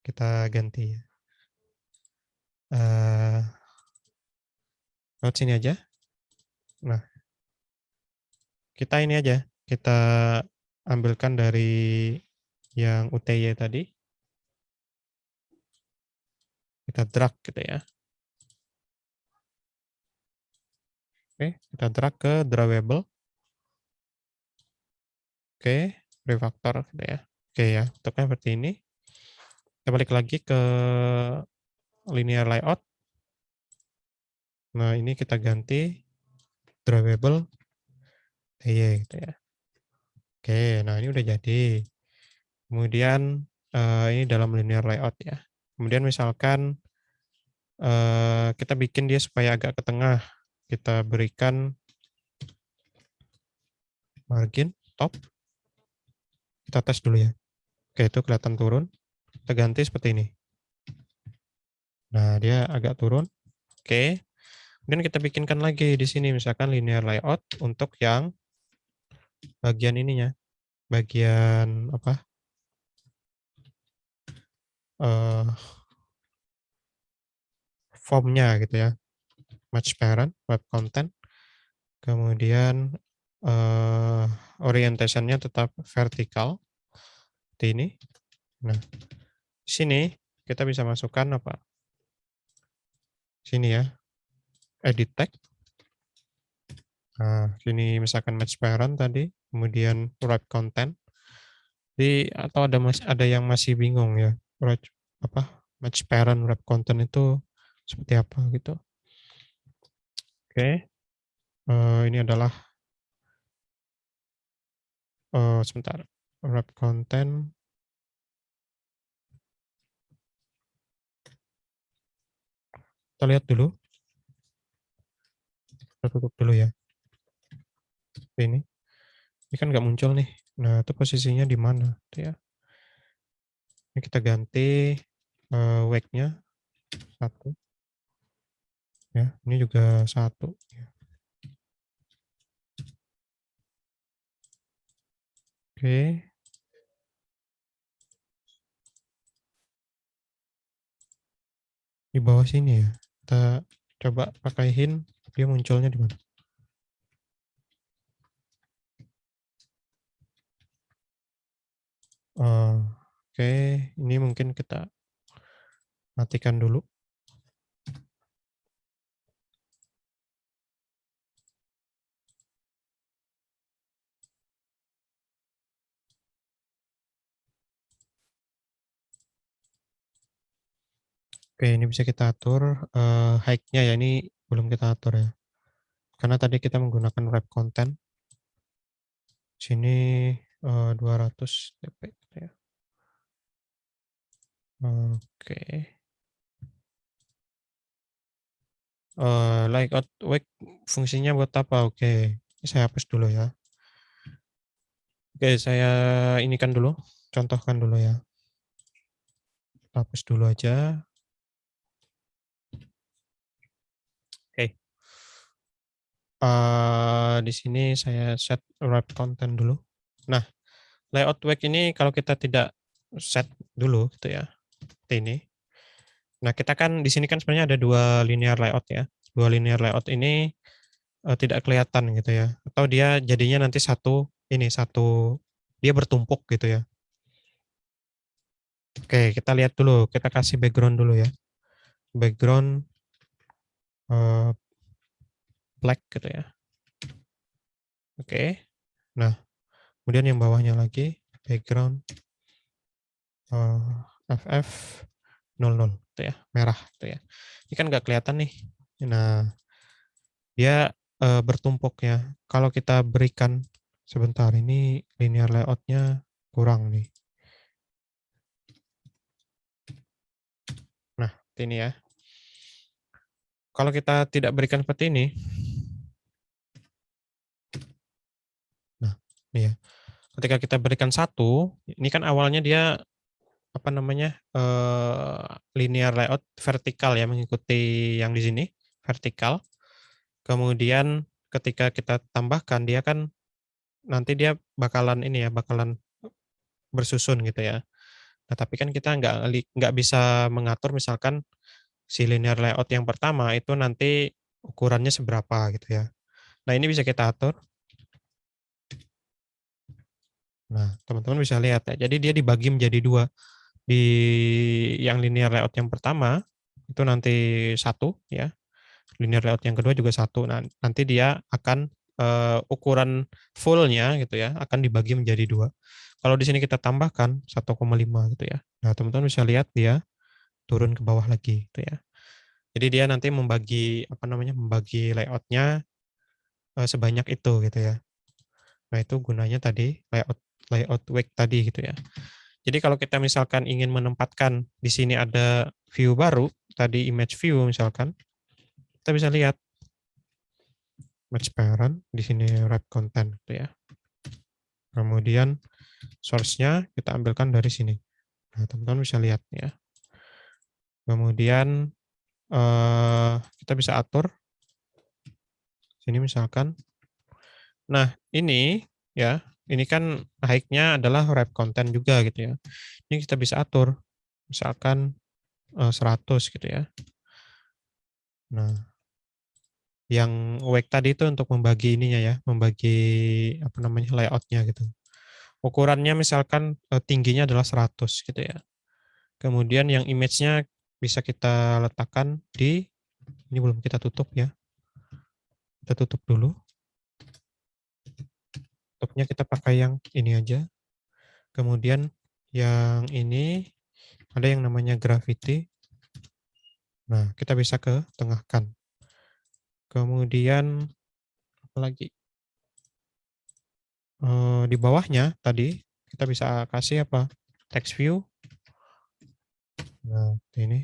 kita ganti ya. Lewat sini aja. Nah, kita ini aja, kita ambilkan dari yang UTY tadi. Kita drag gitu ya. Oke, kita drag ke drawable. Oke, refactor gitu ya. Oke ya, bentuknya seperti ini. Kita balik lagi ke linear layout. Nah, ini kita ganti drawable TY gitu ya. Oke, nah ini udah jadi. Kemudian ini dalam linear layout ya. Kemudian misalkan kita bikin dia supaya agak ke tengah. Kita berikan margin top. Kita tes dulu ya. Oke, itu kelihatan turun. Kita ganti seperti ini. Nah, dia agak turun. Oke. Kemudian kita bikinkan lagi di sini misalkan linear layout untuk yang bagian ininya. Bagian apa? Formnya gitu ya. Match parent, web content. Kemudian orientationnya tetap vertikal. Seperti ini. Nah, di sini kita bisa masukkan apa? Sini ya. Edit tag. Nah, sini misalkan match parent tadi, kemudian wrap content. Jadi atau ada yang masih bingung ya, apa match parent wrap content itu seperti apa gitu. Oke, ini adalah sebentar, wrap content. Kita lihat dulu. Kita tutup dulu ya. Ini kan nggak muncul nih. Nah, itu posisinya di mana? Ya. Ini kita ganti wake-nya 1. Ya, ini juga 1. Oke. Di bawah sini ya. Kita coba pakai hint, dia munculnya di mana? Oke, ini mungkin kita matikan dulu. Oke, ini bisa kita atur height-nya ya, ini belum kita atur ya. Karena tadi kita menggunakan wrap content. Sini 200 dp ya. Oke. Layout wake fungsinya buat apa? Oke, saya hapus dulu ya. Oke, saya inikan dulu, contohkan dulu ya. Hapus dulu aja. Oke. Di sini saya set wrap content dulu. Nah, layout wake ini kalau kita tidak set dulu gitu ya, seperti ini. Nah, kita kan di sini kan sebenarnya ada 2 linear layout ya. dua linear layout ini tidak kelihatan gitu ya, atau dia jadinya nanti satu dia bertumpuk gitu ya. Oke, kita lihat dulu, kita kasih background dulu ya, background black gitu ya. Oke, nah kemudian yang bawahnya lagi background FF 00 gitu ya, merah gitu ya. Ini kan nggak kelihatan nih. Nah, dia bertumpuk ya. Kalau kita berikan sebentar, ini linear layout-nya kurang nih. Nah, ini ya. Kalau kita tidak berikan seperti ini, nah, ini ya. Ketika kita berikan satu, ini kan awalnya dia apa namanya linear layout vertikal ya, mengikuti yang di sini vertikal. Kemudian ketika kita tambahkan, dia kan nanti dia bakalan ini ya, bakalan bersusun gitu ya. Nah, tapi kan kita nggak bisa mengatur misalkan si linear layout yang pertama itu nanti ukurannya seberapa gitu ya. Nah, ini bisa kita atur. Nah, teman-teman bisa lihat ya. Jadi dia dibagi menjadi dua. Di yang linear layout yang pertama itu nanti satu ya. Linear layout yang kedua juga satu. Nah, nanti dia akan ukuran fullnya gitu ya akan dibagi menjadi dua. Kalau di sini kita tambahkan 1,5 gitu ya. Nah, teman-teman bisa lihat dia turun ke bawah lagi gitu ya. Jadi dia nanti membagi layoutnya sebanyak itu gitu ya. Nah, itu gunanya tadi layout wake tadi gitu ya. Jadi kalau kita misalkan ingin menempatkan di sini ada view baru, tadi image view misalkan, kita bisa lihat match parent, di sini wrap content gitu ya. Kemudian source-nya kita ambilkan dari sini. Nah, teman-teman bisa lihat ya. Kemudian kita bisa atur sini misalkan. Nah, ini ya, ini kan height-nya adalah wrap content juga gitu ya. Ini kita bisa atur misalkan 100 gitu ya. Nah, yang wake tadi itu untuk membagi ininya ya, membagi apa namanya layout-nya gitu. Ukurannya misalkan tingginya adalah 100 gitu ya. Kemudian yang image-nya bisa kita letakkan di ini belum kita tutup ya. Kita tutup dulu. Tutupnya kita pakai yang ini aja. Kemudian yang ini ada yang namanya gravity. Nah, kita bisa ke tengahkan. Kemudian apa lagi? Di bawahnya tadi kita bisa kasih apa? Text view. Nah, ini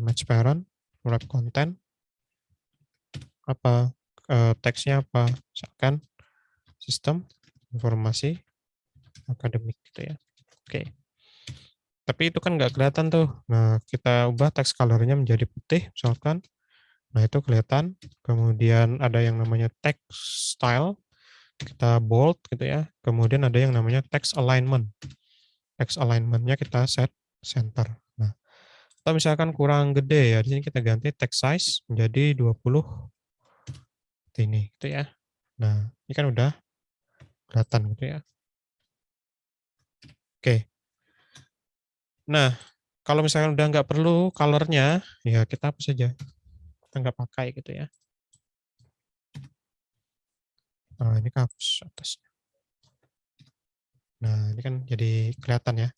match parent, wrap content, apa teksnya apa? Misalkan sistem informasi akademik gitu ya. Oke. Tapi itu kan nggak kelihatan tuh. Nah, kita ubah text color-nya menjadi putih misalkan. Nah, itu kelihatan. Kemudian ada yang namanya text style, kita bold gitu ya. Kemudian ada yang namanya text alignment. Text alignment-nya kita set center. Nah, atau misalkan kurang gede ya, di sini kita ganti text size menjadi 20 ini gitu ya. Nah, ini kan udah kelihatan gitu ya. Oke. Nah, kalau misalkan udah nggak perlu color-nya, ya kita hapus saja. Kita nggak pakai gitu ya. Nah, ini hapus atasnya. Nah, ini kan jadi kelihatan ya.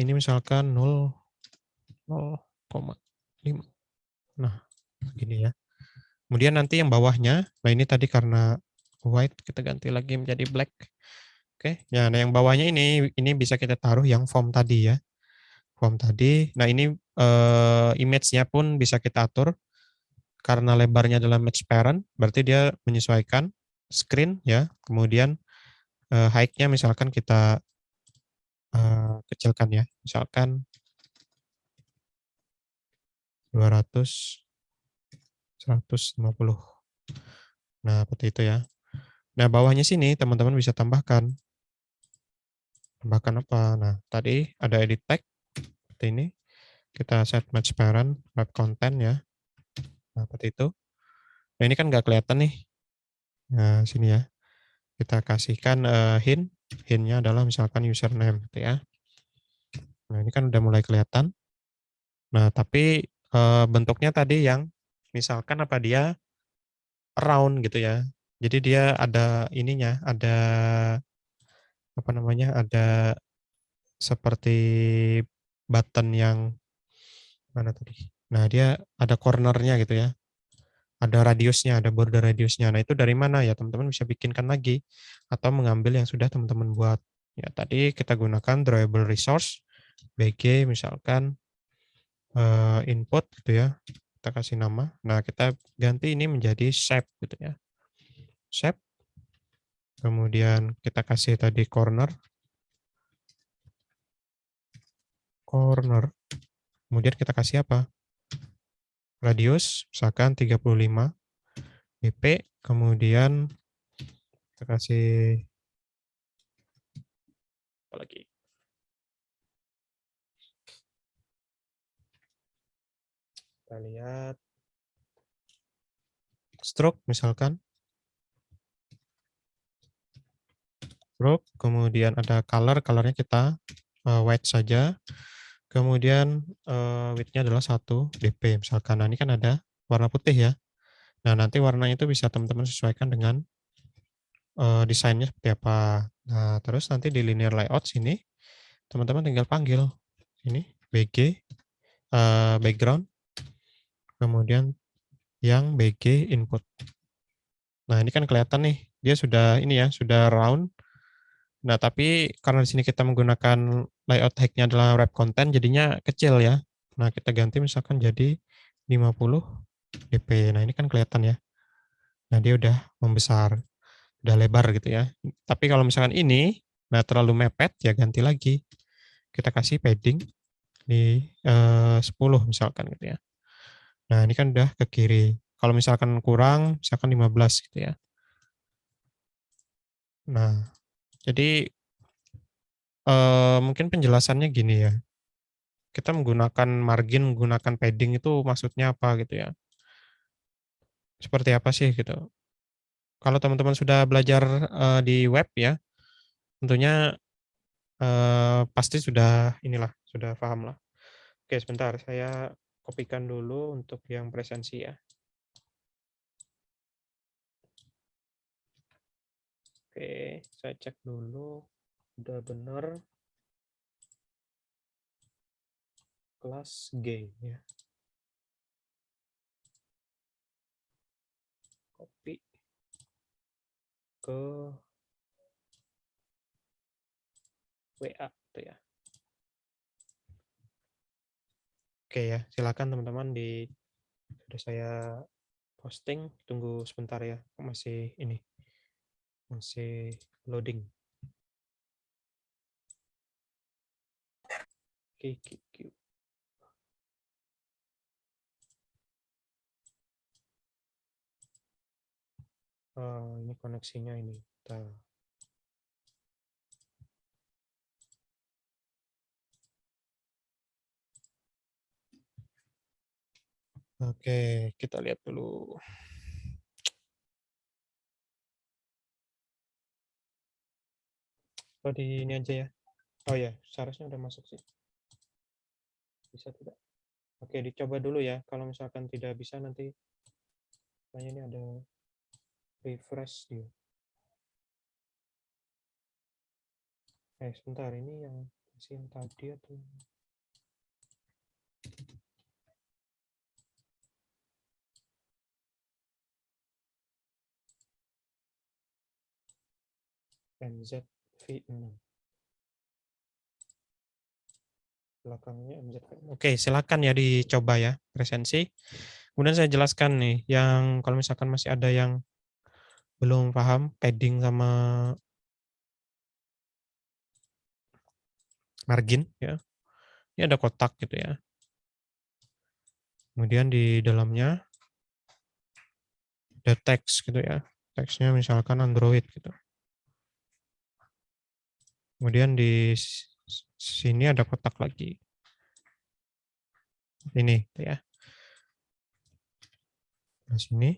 Ini misalkan 0,5. Nah, begini ya. Kemudian nanti yang bawahnya, nah ini tadi karena white, kita ganti lagi menjadi black. Oke, ya, nah yang bawahnya ini bisa kita taruh yang form tadi ya. Form tadi, nah ini image-nya pun bisa kita atur. Karena lebarnya adalah match parent, berarti dia menyesuaikan screen ya. Kemudian height-nya misalkan kita kecilkan ya. Misalkan 200, 150. Nah, seperti itu ya. Nah, bawahnya sini teman-teman bisa tambahkan. Tambahkan apa? Nah, tadi ada edit tag seperti ini. Kita set match parent, wrap content ya. Nah, seperti itu. Nah, ini kan nggak kelihatan nih. Nah, sini ya. Kita kasihkan hint. Hint-nya adalah misalkan username gitu ya. Nah, ini kan udah mulai kelihatan. Nah, tapi bentuknya tadi yang misalkan apa dia round gitu ya. Jadi dia ada ininya, ada apa namanya? Ada seperti button yang mana tadi? Nah, dia ada cornernya gitu ya. Ada radiusnya, ada border radiusnya. Nah, itu dari mana ya? Teman-teman bisa bikinkan lagi atau mengambil yang sudah teman-teman buat. Ya, tadi kita gunakan drawable resource BG misalkan input gitu ya. Kita kasih nama. Nah, kita ganti ini menjadi shape gitu ya. Shape. Kemudian kita kasih tadi corner. Corner. Kemudian kita kasih apa? Radius misalkan 35 dp. Kemudian kita kasih apa lagi? Kita lihat stroke misalkan. Stroke, kemudian ada color, colornya kita white saja. Kemudian width-nya adalah 1 dp misalkan. Nah, ini kan ada warna putih ya. Nah, nanti warnanya itu bisa teman-teman sesuaikan dengan desainnya seperti apa. Nah, terus nanti di linear layout sini teman-teman tinggal panggil ini BG background, kemudian yang BG input. Nah, ini kan kelihatan nih, dia sudah ini ya, sudah round. Nah, tapi karena di sini kita menggunakan layout hack-nya adalah wrap content, jadinya kecil ya. Nah, kita ganti misalkan jadi 50 dp. Nah, ini kan kelihatan ya. Nah, dia udah membesar, udah lebar gitu ya. Tapi kalau misalkan ini, nah terlalu mepet, ya ganti lagi. Kita kasih padding di 10 misalkan gitu ya. Nah, ini kan udah ke kiri. Kalau misalkan kurang, misalkan 15 gitu ya. Nah, jadi mungkin penjelasannya gini ya. Kita menggunakan margin, menggunakan padding itu maksudnya apa gitu ya. Seperti apa sih gitu. Kalau teman-teman sudah belajar di web ya, tentunya pasti sudah inilah, sudah paham lah. Oke, sebentar, saya kopikan dulu untuk yang presensi ya. Oke, saya cek dulu, udah benar. Kelas G ya. Copy ke WA tuh ya. Oke ya, silakan teman-teman sudah saya posting, tunggu sebentar ya. Masih ini. Masih loading. Oke. Ini koneksinya ini. Oke, kita lihat dulu. Oh, di ini aja ya. Oh ya, seharusnya udah masuk sih. Bisa tidak? Oke, dicoba dulu ya. Kalau misalkan tidak bisa nanti kayaknya ini ada refresh dia. Sebentar, ini yang masih yang tadi atau MZV6. Belakangnya MZV6. Oke, silakan ya dicoba ya presensi. Kemudian saya jelaskan nih, yang kalau misalkan masih ada yang belum paham padding sama margin ya. Ini ada kotak gitu ya. Kemudian di dalamnya ada teks gitu ya. Teksnya misalkan Android gitu. Kemudian di sini ada kotak lagi. Ini gitu ya. Sebelah sini,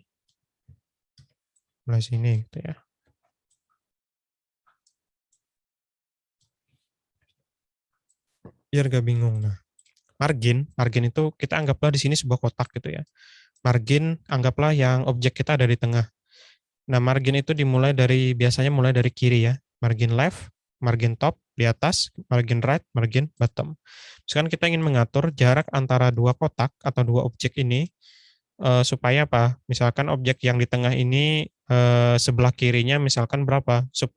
sebelah sini gitu ya. Biar gak bingung. Nah, margin itu kita anggaplah di sini sebuah kotak gitu ya. Margin anggaplah yang objek kita ada di tengah. Nah, margin itu biasanya mulai dari kiri ya. Margin left, margin top di atas, margin right, margin bottom. Misalkan kita ingin mengatur jarak antara dua kotak atau dua objek ini supaya apa? Misalkan objek yang di tengah ini sebelah kirinya misalkan berapa? 10,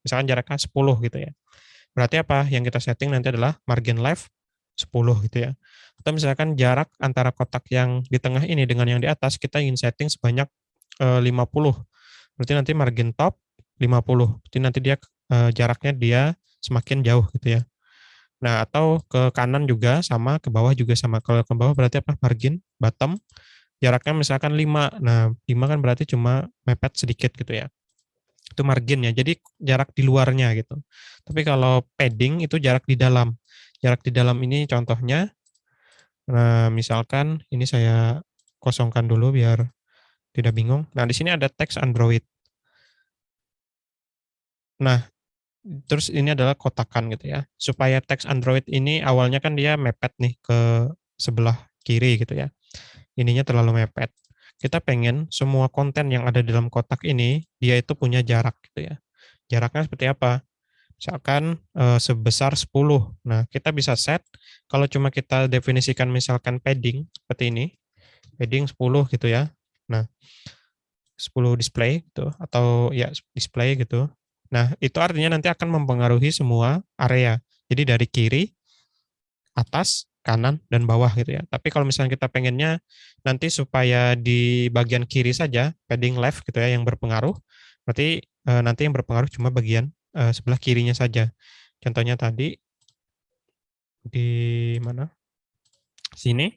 misalkan jaraknya 10 gitu ya. Berarti apa? Yang kita setting nanti adalah margin left 10 gitu ya. Atau misalkan jarak antara kotak yang di tengah ini dengan yang di atas kita ingin setting sebanyak 50. Berarti nanti margin top 50. Berarti nanti jaraknya dia semakin jauh gitu ya. Nah, atau ke kanan juga sama, ke bawah juga sama. Kalau ke bawah berarti apa? Margin bottom jaraknya misalkan 5. Nah, 5 kan berarti cuma mepet sedikit gitu ya. Itu margin ya. Jadi jarak di luarnya gitu. Tapi kalau padding itu jarak di dalam. Jarak di dalam ini contohnya, nah misalkan ini saya kosongkan dulu biar tidak bingung. Nah, di sini ada teks Android. Nah, terus ini adalah kotakan gitu ya. Supaya teks Android ini awalnya kan dia mepet nih ke sebelah kiri gitu ya. Ininya terlalu mepet. Kita pengen semua konten yang ada di dalam kotak ini, dia itu punya jarak gitu ya. Jaraknya seperti apa? Misalkan sebesar 10. Nah, kita bisa set, kalau cuma kita definisikan misalkan padding, seperti ini, padding 10 gitu ya. Nah, 10 display gitu, atau ya display gitu. Nah, itu artinya nanti akan mempengaruhi semua area. Jadi dari kiri, atas, kanan, dan bawah gitu ya. Tapi kalau misalnya kita pengennya nanti supaya di bagian kiri saja, padding left gitu ya, yang berpengaruh, berarti nanti yang berpengaruh cuma bagian sebelah kirinya saja. Contohnya tadi, di mana? Sini.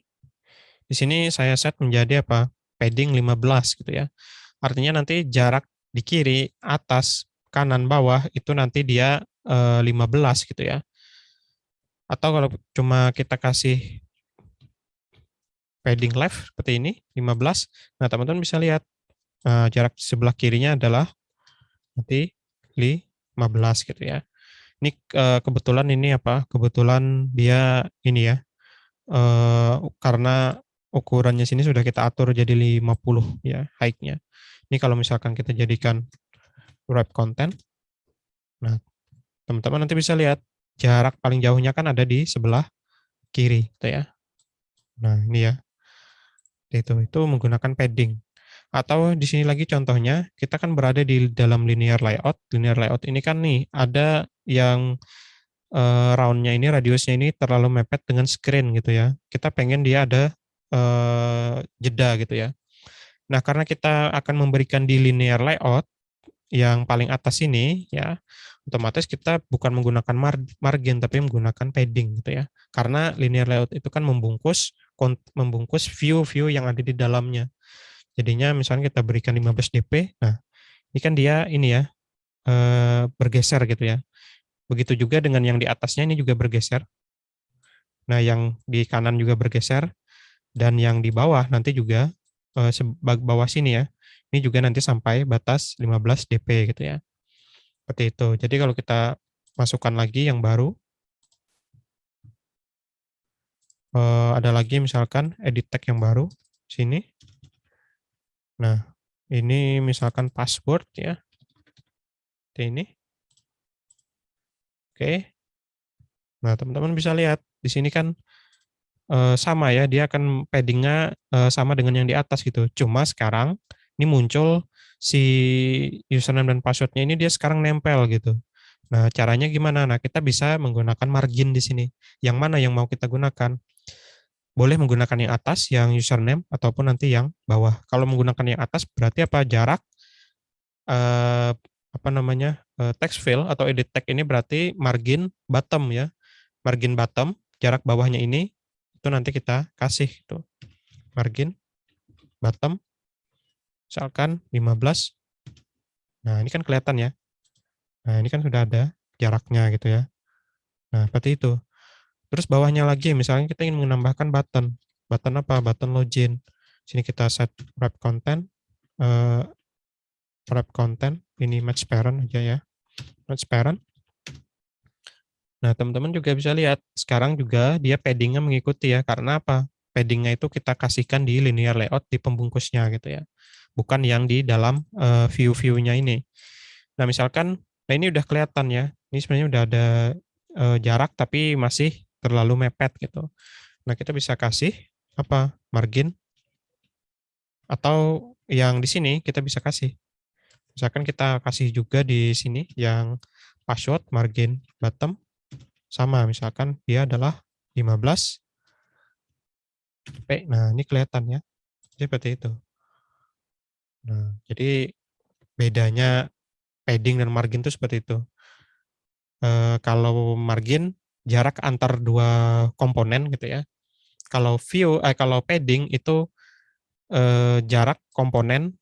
Di sini saya set menjadi apa? Padding 15 gitu ya. Artinya nanti jarak di kiri, atas, kanan, bawah, itu nanti dia 15 gitu ya. Atau kalau cuma kita kasih padding left seperti ini 15. Nah, teman-teman bisa lihat jarak sebelah kirinya adalah nanti 15 gitu ya. Ini kebetulan ini apa? Kebetulan dia ini ya. Karena ukurannya sini sudah kita atur jadi 50 ya height-nya. Ini kalau misalkan kita jadikan wrap content. Nah, teman-teman nanti bisa lihat jarak paling jauhnya kan ada di sebelah kiri gitu ya. Nah, ini ya. Itu menggunakan padding. Atau di sini lagi contohnya, kita kan berada di dalam linear layout. Linear layout ini kan nih, ada yang round-nya ini, radiusnya ini terlalu mepet dengan screen gitu ya. Kita pengen dia ada jeda gitu ya. Nah, karena kita akan memberikan di linear layout, yang paling atas ini ya, otomatis kita bukan menggunakan margin tapi menggunakan padding gitu ya. Karena linear layout itu kan membungkus view-view yang ada di dalamnya. Jadinya misalnya kita berikan 15 dp, nah ini kan dia ini ya bergeser gitu ya. Begitu juga dengan yang di atasnya ini juga bergeser. Nah, yang di kanan juga bergeser dan yang di bawah nanti juga bawah sini ya. Ini juga nanti sampai batas 15 dp gitu ya. Seperti itu. Jadi kalau kita masukkan lagi yang baru, ada lagi misalkan edit tag yang baru, sini. Nah, ini misalkan password ya. Seperti ini. Oke. Nah, teman-teman bisa lihat di sini kan sama ya, dia akan paddingnya sama dengan yang di atas gitu. Cuma sekarang ini muncul si username dan passwordnya ini dia sekarang nempel gitu. Nah, caranya gimana? Nah, kita bisa menggunakan margin di sini. Yang mana yang mau kita gunakan? Boleh menggunakan yang atas, yang username, ataupun nanti yang bawah. Kalau menggunakan yang atas berarti apa? Jarak apa namanya? Text fill atau edit tag ini berarti margin bottom ya. Margin bottom, jarak bawahnya ini itu nanti kita kasih itu. Margin bottom misalkan 15. Nah, ini kan kelihatan ya. Nah, ini kan sudah ada jaraknya gitu ya. Nah, seperti itu. Terus bawahnya lagi, misalnya kita ingin menambahkan button. Button apa? Button login. Sini kita set wrap content, ini match parent aja ya, match parent. Nah, teman-teman juga bisa lihat, sekarang juga dia padding-nya mengikuti ya, karena apa? Padding-nya itu kita kasihkan di linear layout di pembungkusnya gitu ya, bukan yang di dalam view-view-nya ini. Nah, misalkan, nah ini udah kelihatan ya, ini sebenarnya udah ada jarak tapi masih terlalu mepet gitu. Nah, kita bisa kasih apa? Margin, atau yang di sini kita bisa kasih. Misalkan kita kasih juga di sini yang password margin bottom sama, misalkan dia adalah 15 p. Nah, ini kelihatan ya. Seperti itu. Nah, jadi bedanya padding dan margin itu seperti itu. Kalau margin jarak antar dua komponen gitu ya. Kalau padding itu jarak komponen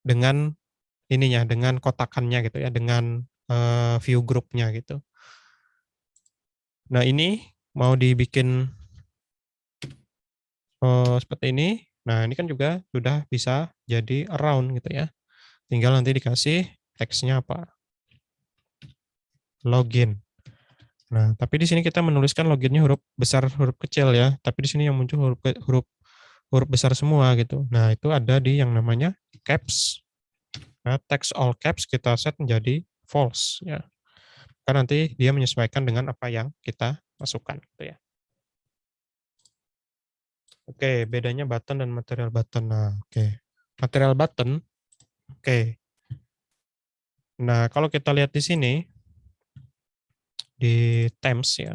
dengan ininya, dengan kotakannya gitu ya, dengan view grupnya gitu. Nah, ini mau dibikin seperti ini. Nah, ini kan juga sudah bisa jadi around gitu ya. Tinggal nanti dikasih teksnya apa. Login. Nah, tapi di sini kita menuliskan loginnya huruf besar, huruf kecil ya. Tapi di sini yang muncul huruf besar semua gitu. Nah, itu ada di yang namanya caps. Nah, text all caps kita set menjadi false ya. Karena nanti dia menyesuaikan dengan apa yang kita masukkan gitu ya. Oke, bedanya button dan material button. Nah, oke. Material button. Oke. Nah, kalau kita lihat di sini di themes ya.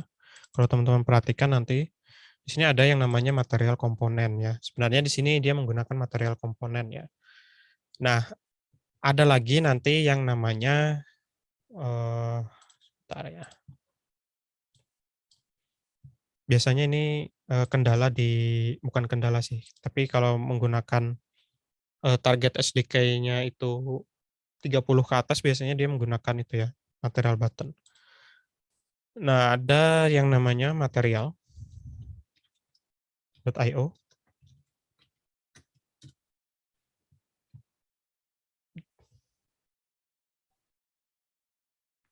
Kalau teman-teman perhatikan nanti di sini ada yang namanya material komponen ya. Sebenarnya di sini dia menggunakan material komponen ya. Nah, ada lagi nanti yang namanya bentar ya. Biasanya ini kendala bukan kendala sih, tapi kalau menggunakan target SDK-nya itu 30 ke atas biasanya dia menggunakan itu ya, material button. Nah, ada yang namanya material.io.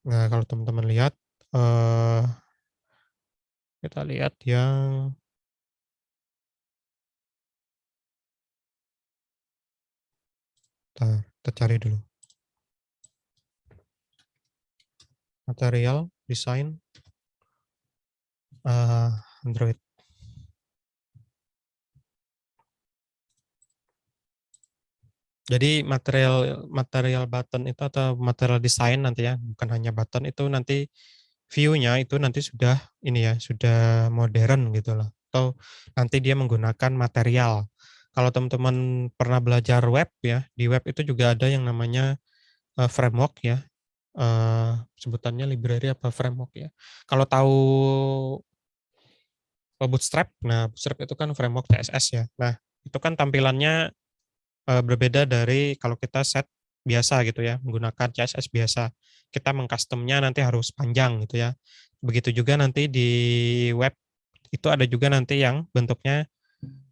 Nah, kalau teman-teman lihat, kita lihat yang kita cari dulu. Material design Android. Jadi material button itu atau material design nanti ya, bukan hanya button, itu nanti view-nya itu nanti sudah ini ya, sudah modern gitu loh. Atau nanti dia menggunakan material. Kalau teman-teman pernah belajar web ya, di web itu juga ada yang namanya framework ya. Sebutannya library apa framework ya. Kalau tahu Bootstrap, nah Bootstrap itu kan framework CSS ya. Nah, itu kan tampilannya berbeda dari kalau kita set biasa gitu ya, menggunakan CSS biasa. Kita mengcustomnya nanti harus panjang gitu ya. Begitu juga nanti di web itu ada juga nanti yang bentuknya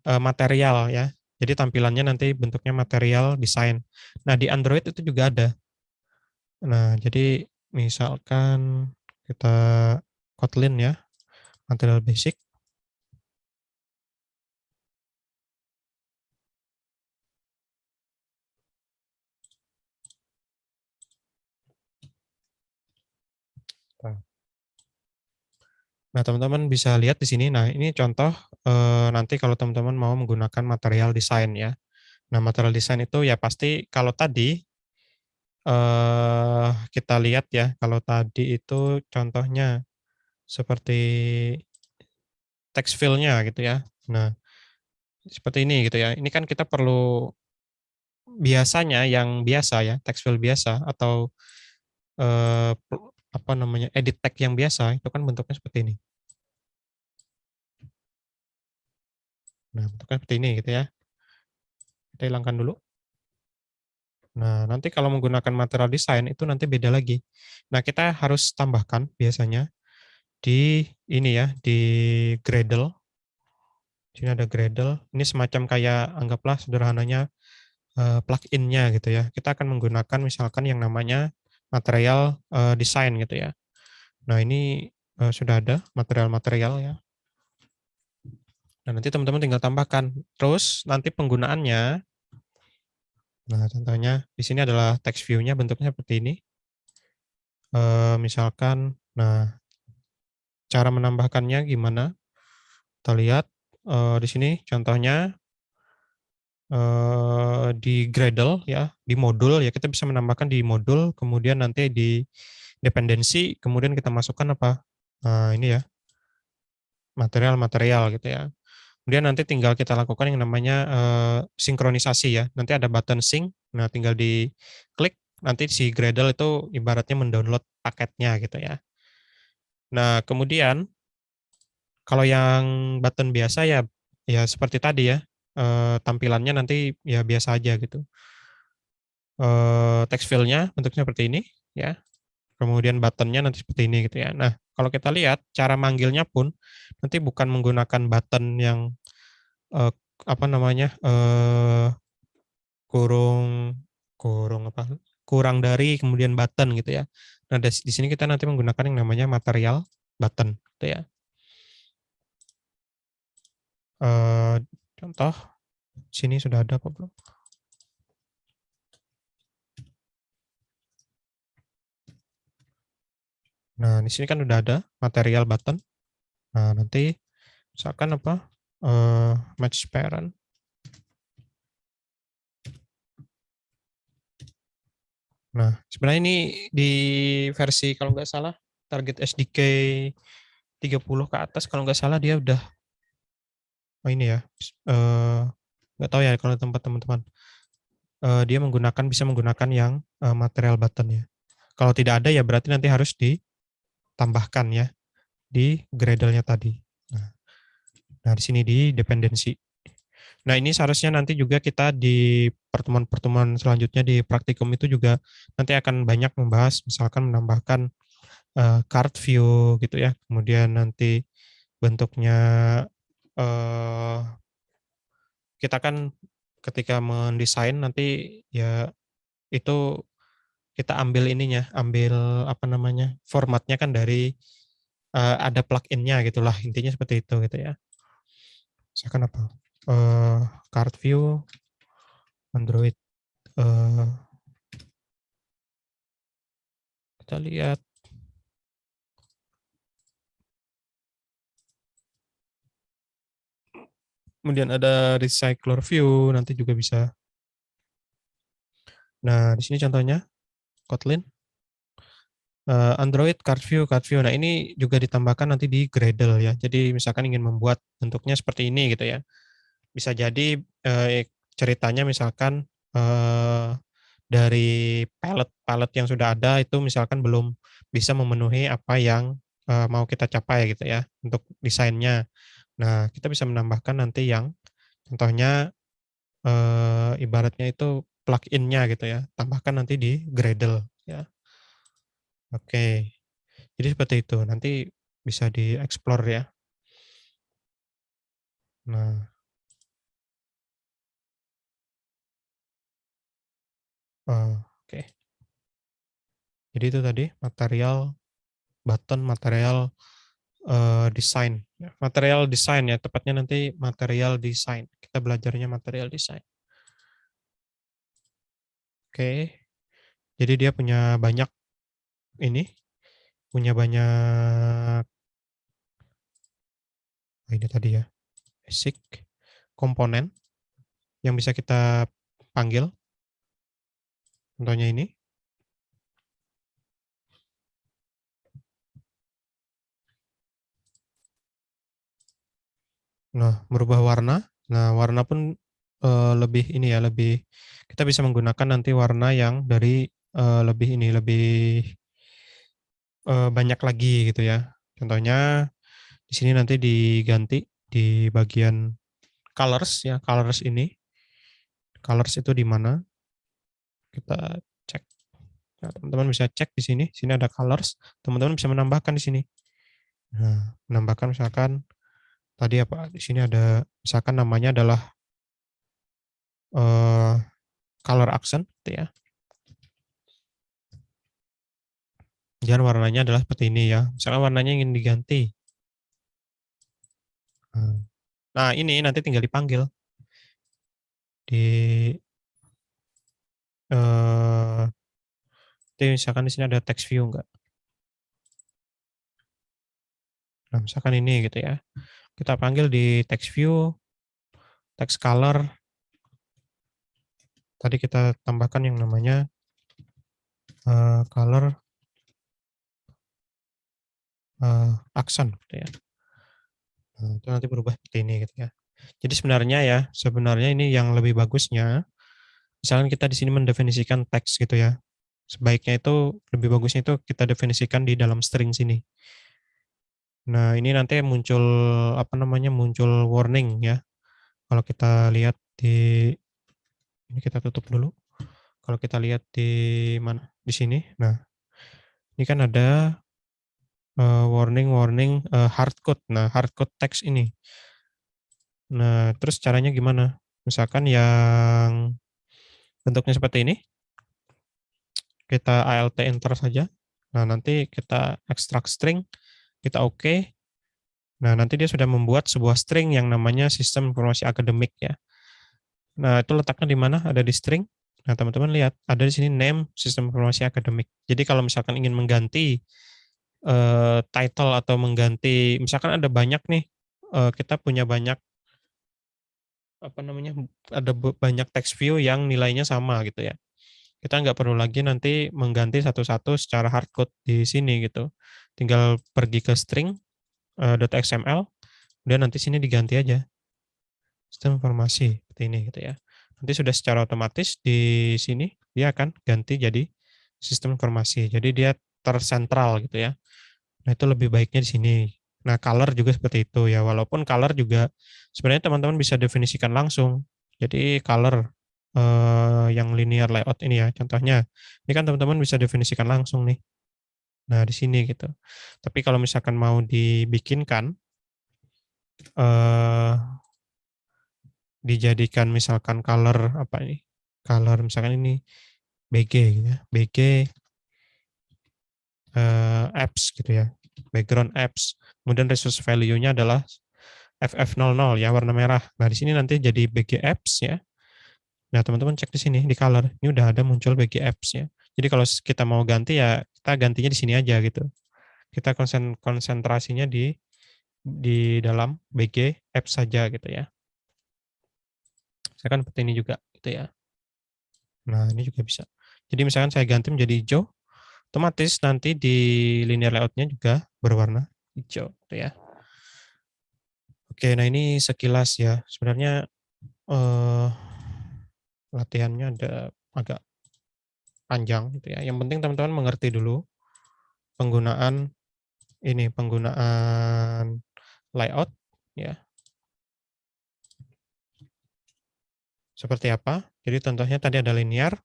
material ya. Jadi tampilannya nanti bentuknya material design. Nah, di Android itu juga ada. Nah, jadi misalkan kita Kotlin ya, material basic. Nah, teman-teman bisa lihat di sini. Nah, ini contoh nanti kalau teman-teman mau menggunakan material design ya. Nah, material design itu ya pasti kalau tadi kita lihat ya, kalau tadi itu contohnya seperti text fill-nya gitu ya. Nah, seperti ini gitu ya. Ini kan kita perlu biasanya yang biasa ya, text fill biasa atau eh, apa namanya edit tag yang biasa itu kan bentuknya seperti ini. Nah, bentuknya seperti ini gitu ya. Kita hilangkan dulu. Nah, nanti kalau menggunakan material design itu nanti beda lagi. Nah, kita harus tambahkan biasanya di ini ya, di Gradle. Di sini ada Gradle. Ini semacam kayak anggaplah sederhananya plugin-nya gitu ya. Kita akan menggunakan misalkan yang namanya material design gitu ya. Nah, ini sudah ada material-material ya. Nah, nanti teman-teman tinggal tambahkan. Terus nanti penggunaannya, nah contohnya di sini adalah text view-nya bentuknya seperti ini. Misalkan, nah cara menambahkannya gimana? Kita lihat di sini contohnya di Gradle ya, di modul ya kita bisa menambahkan di modul, kemudian nanti di dependensi, kemudian kita masukkan apa? Nah, ini ya, material-material gitu ya. Kemudian nanti tinggal kita lakukan yang namanya sinkronisasi ya. Nanti ada button sync, nah tinggal diklik, nanti si Gradle itu ibaratnya mendownload paketnya gitu ya. Nah, kemudian kalau yang button biasa ya ya seperti tadi ya, tampilannya nanti ya biasa aja gitu. Text field-nya bentuknya seperti ini ya. Kemudian button-nya nanti seperti ini gitu ya. Nah, kalau kita lihat cara manggilnya pun nanti bukan menggunakan button yang eh, apa namanya? Kurung kurung apa? Kurang dari kemudian button gitu ya. Nah, di sini kita nanti menggunakan yang namanya material button gitu ya. Contoh sini sudah ada apa belum? Nah, di sini kan udah ada material button. Nah, nanti misalkan apa? Match parent. Nah, sebenarnya ini di versi kalau nggak salah target SDK 30 ke atas kalau nggak salah dia udah ini ya. Nggak tahu ya kalau tempat teman-teman. Dia bisa menggunakan yang material button ya. Kalau tidak ada ya berarti nanti harus ditambahkan ya di Gradle-nya tadi. Nah, di sini di dependensi. Nah, ini seharusnya nanti juga kita di pertemuan-pertemuan selanjutnya di praktikum itu juga nanti akan banyak membahas misalkan menambahkan card view gitu ya. Kemudian nanti bentuknya kita kan ketika mendesain nanti ya itu kita ambil ininya, ambil apa namanya, formatnya kan dari ada plugin-nya gitulah, intinya seperti itu gitu ya. Misalkan apa? Card view Android. eh, Kita lihat. Kemudian ada recycler view, nanti juga bisa. Nah, di sini contohnya Kotlin. Android card view, card view. Nah, ini juga ditambahkan nanti di Gradle ya. Jadi misalkan ingin membuat bentuknya seperti ini gitu ya. Bisa jadi ceritanya misalkan dari palette yang sudah ada itu misalkan belum bisa memenuhi apa yang mau kita capai gitu ya untuk desainnya. Nah, kita bisa menambahkan nanti yang contohnya ibaratnya itu plugin-nya gitu ya. Tambahkan nanti di Gradle ya. Oke. Jadi seperti itu. Nanti bisa dieksplor ya. Nah, oke. Jadi itu tadi material button, material desain. Material desain ya, tepatnya nanti material desain. Kita belajarnya material desain. Oke. Jadi dia punya banyak ini, punya banyak ini tadi ya, basic komponen yang bisa kita panggil. Contohnya ini. Nah, merubah warna. Nah, warna pun lebih ini ya, lebih kita bisa menggunakan nanti warna yang dari lebih ini, lebih banyak lagi gitu ya. Contohnya di sini nanti diganti di bagian colors ya, colors ini. Colors itu di mana? Kita cek. Nah, teman-teman bisa cek di sini. Sini ada colors. Teman-teman bisa menambahkan di sini. Nah, menambahkan misalkan tadi apa? Di sini ada misalkan namanya adalah eh, color accent gitu ya. Dan warnanya adalah seperti ini ya. Misalkan warnanya ingin diganti. Nah, ini nanti tinggal dipanggil di eh misalkan di sini ada text view enggak? Nah, misalkan ini gitu ya. Kita panggil di text view, text color. Tadi kita tambahkan yang namanya color accent gitu ya. Nah, itu nanti berubah seperti ini gitu ya. Jadi sebenarnya ini yang lebih bagusnya, misalkan kita di sini mendefinisikan teks gitu ya. Sebaiknya itu lebih bagusnya itu kita definisikan di dalam string sini. Nah, ini nanti muncul apa namanya? Muncul warning ya. Kalau kita lihat di ini kita tutup dulu. Kalau kita lihat di mana? Di sini. Nah, ini kan ada warning hardcode. Nah, hardcode teks ini. Nah, terus caranya gimana? Misalkan yang bentuknya seperti ini, kita alt enter saja. Nah, nanti kita extract string, kita oke. Nah, nanti dia sudah membuat sebuah string yang namanya sistem informasi akademik ya. Nah, itu letaknya di mana? Ada di string. Nah, teman-teman lihat, ada di sini name sistem informasi akademik. Jadi kalau misalkan ingin mengganti title atau mengganti, misalkan ada banyak nih, kita punya banyak apa namanya, ada banyak text view yang nilainya sama gitu ya. Kita nggak perlu lagi nanti mengganti satu-satu secara hardcode di sini gitu. Tinggal pergi ke string .xml, dan nanti sini diganti aja sistem informasi seperti ini gitu ya. Nanti sudah secara otomatis di sini dia akan ganti jadi sistem informasi. Jadi dia tersentral gitu ya. Nah, itu lebih baiknya di sini. Nah, color juga seperti itu ya. Walaupun color juga sebenarnya teman-teman bisa definisikan langsung. Jadi color yang linear layout ini ya. Contohnya, ini kan teman-teman bisa definisikan langsung nih. Nah, di sini gitu. Tapi kalau misalkan mau dibikinkan eh dijadikan misalkan color apa ini? Color misalkan ini BG gitu ya. BG apps gitu ya. Background apps. Kemudian resource value-nya adalah FF00 ya, warna merah. Nah, di sini nanti jadi BG apps ya. Nah, teman-teman cek di sini di color. Ini udah ada muncul BG apps ya. Jadi kalau kita mau ganti ya kita gantinya di sini aja gitu. Kita konsentrasinya di dalam BG apps saja gitu ya. Saya kan seperti ini juga gitu ya. Nah, ini juga bisa. Jadi misalkan saya ganti menjadi hijau, otomatis nanti di linear layout-nya juga berwarna hijau gitu ya. Oke, nah ini sekilas ya. Sebenarnya latihannya ada agak panjang gitu ya. Yang penting teman-teman mengerti dulu penggunaan layout ya. Seperti apa? Jadi contohnya tadi ada linear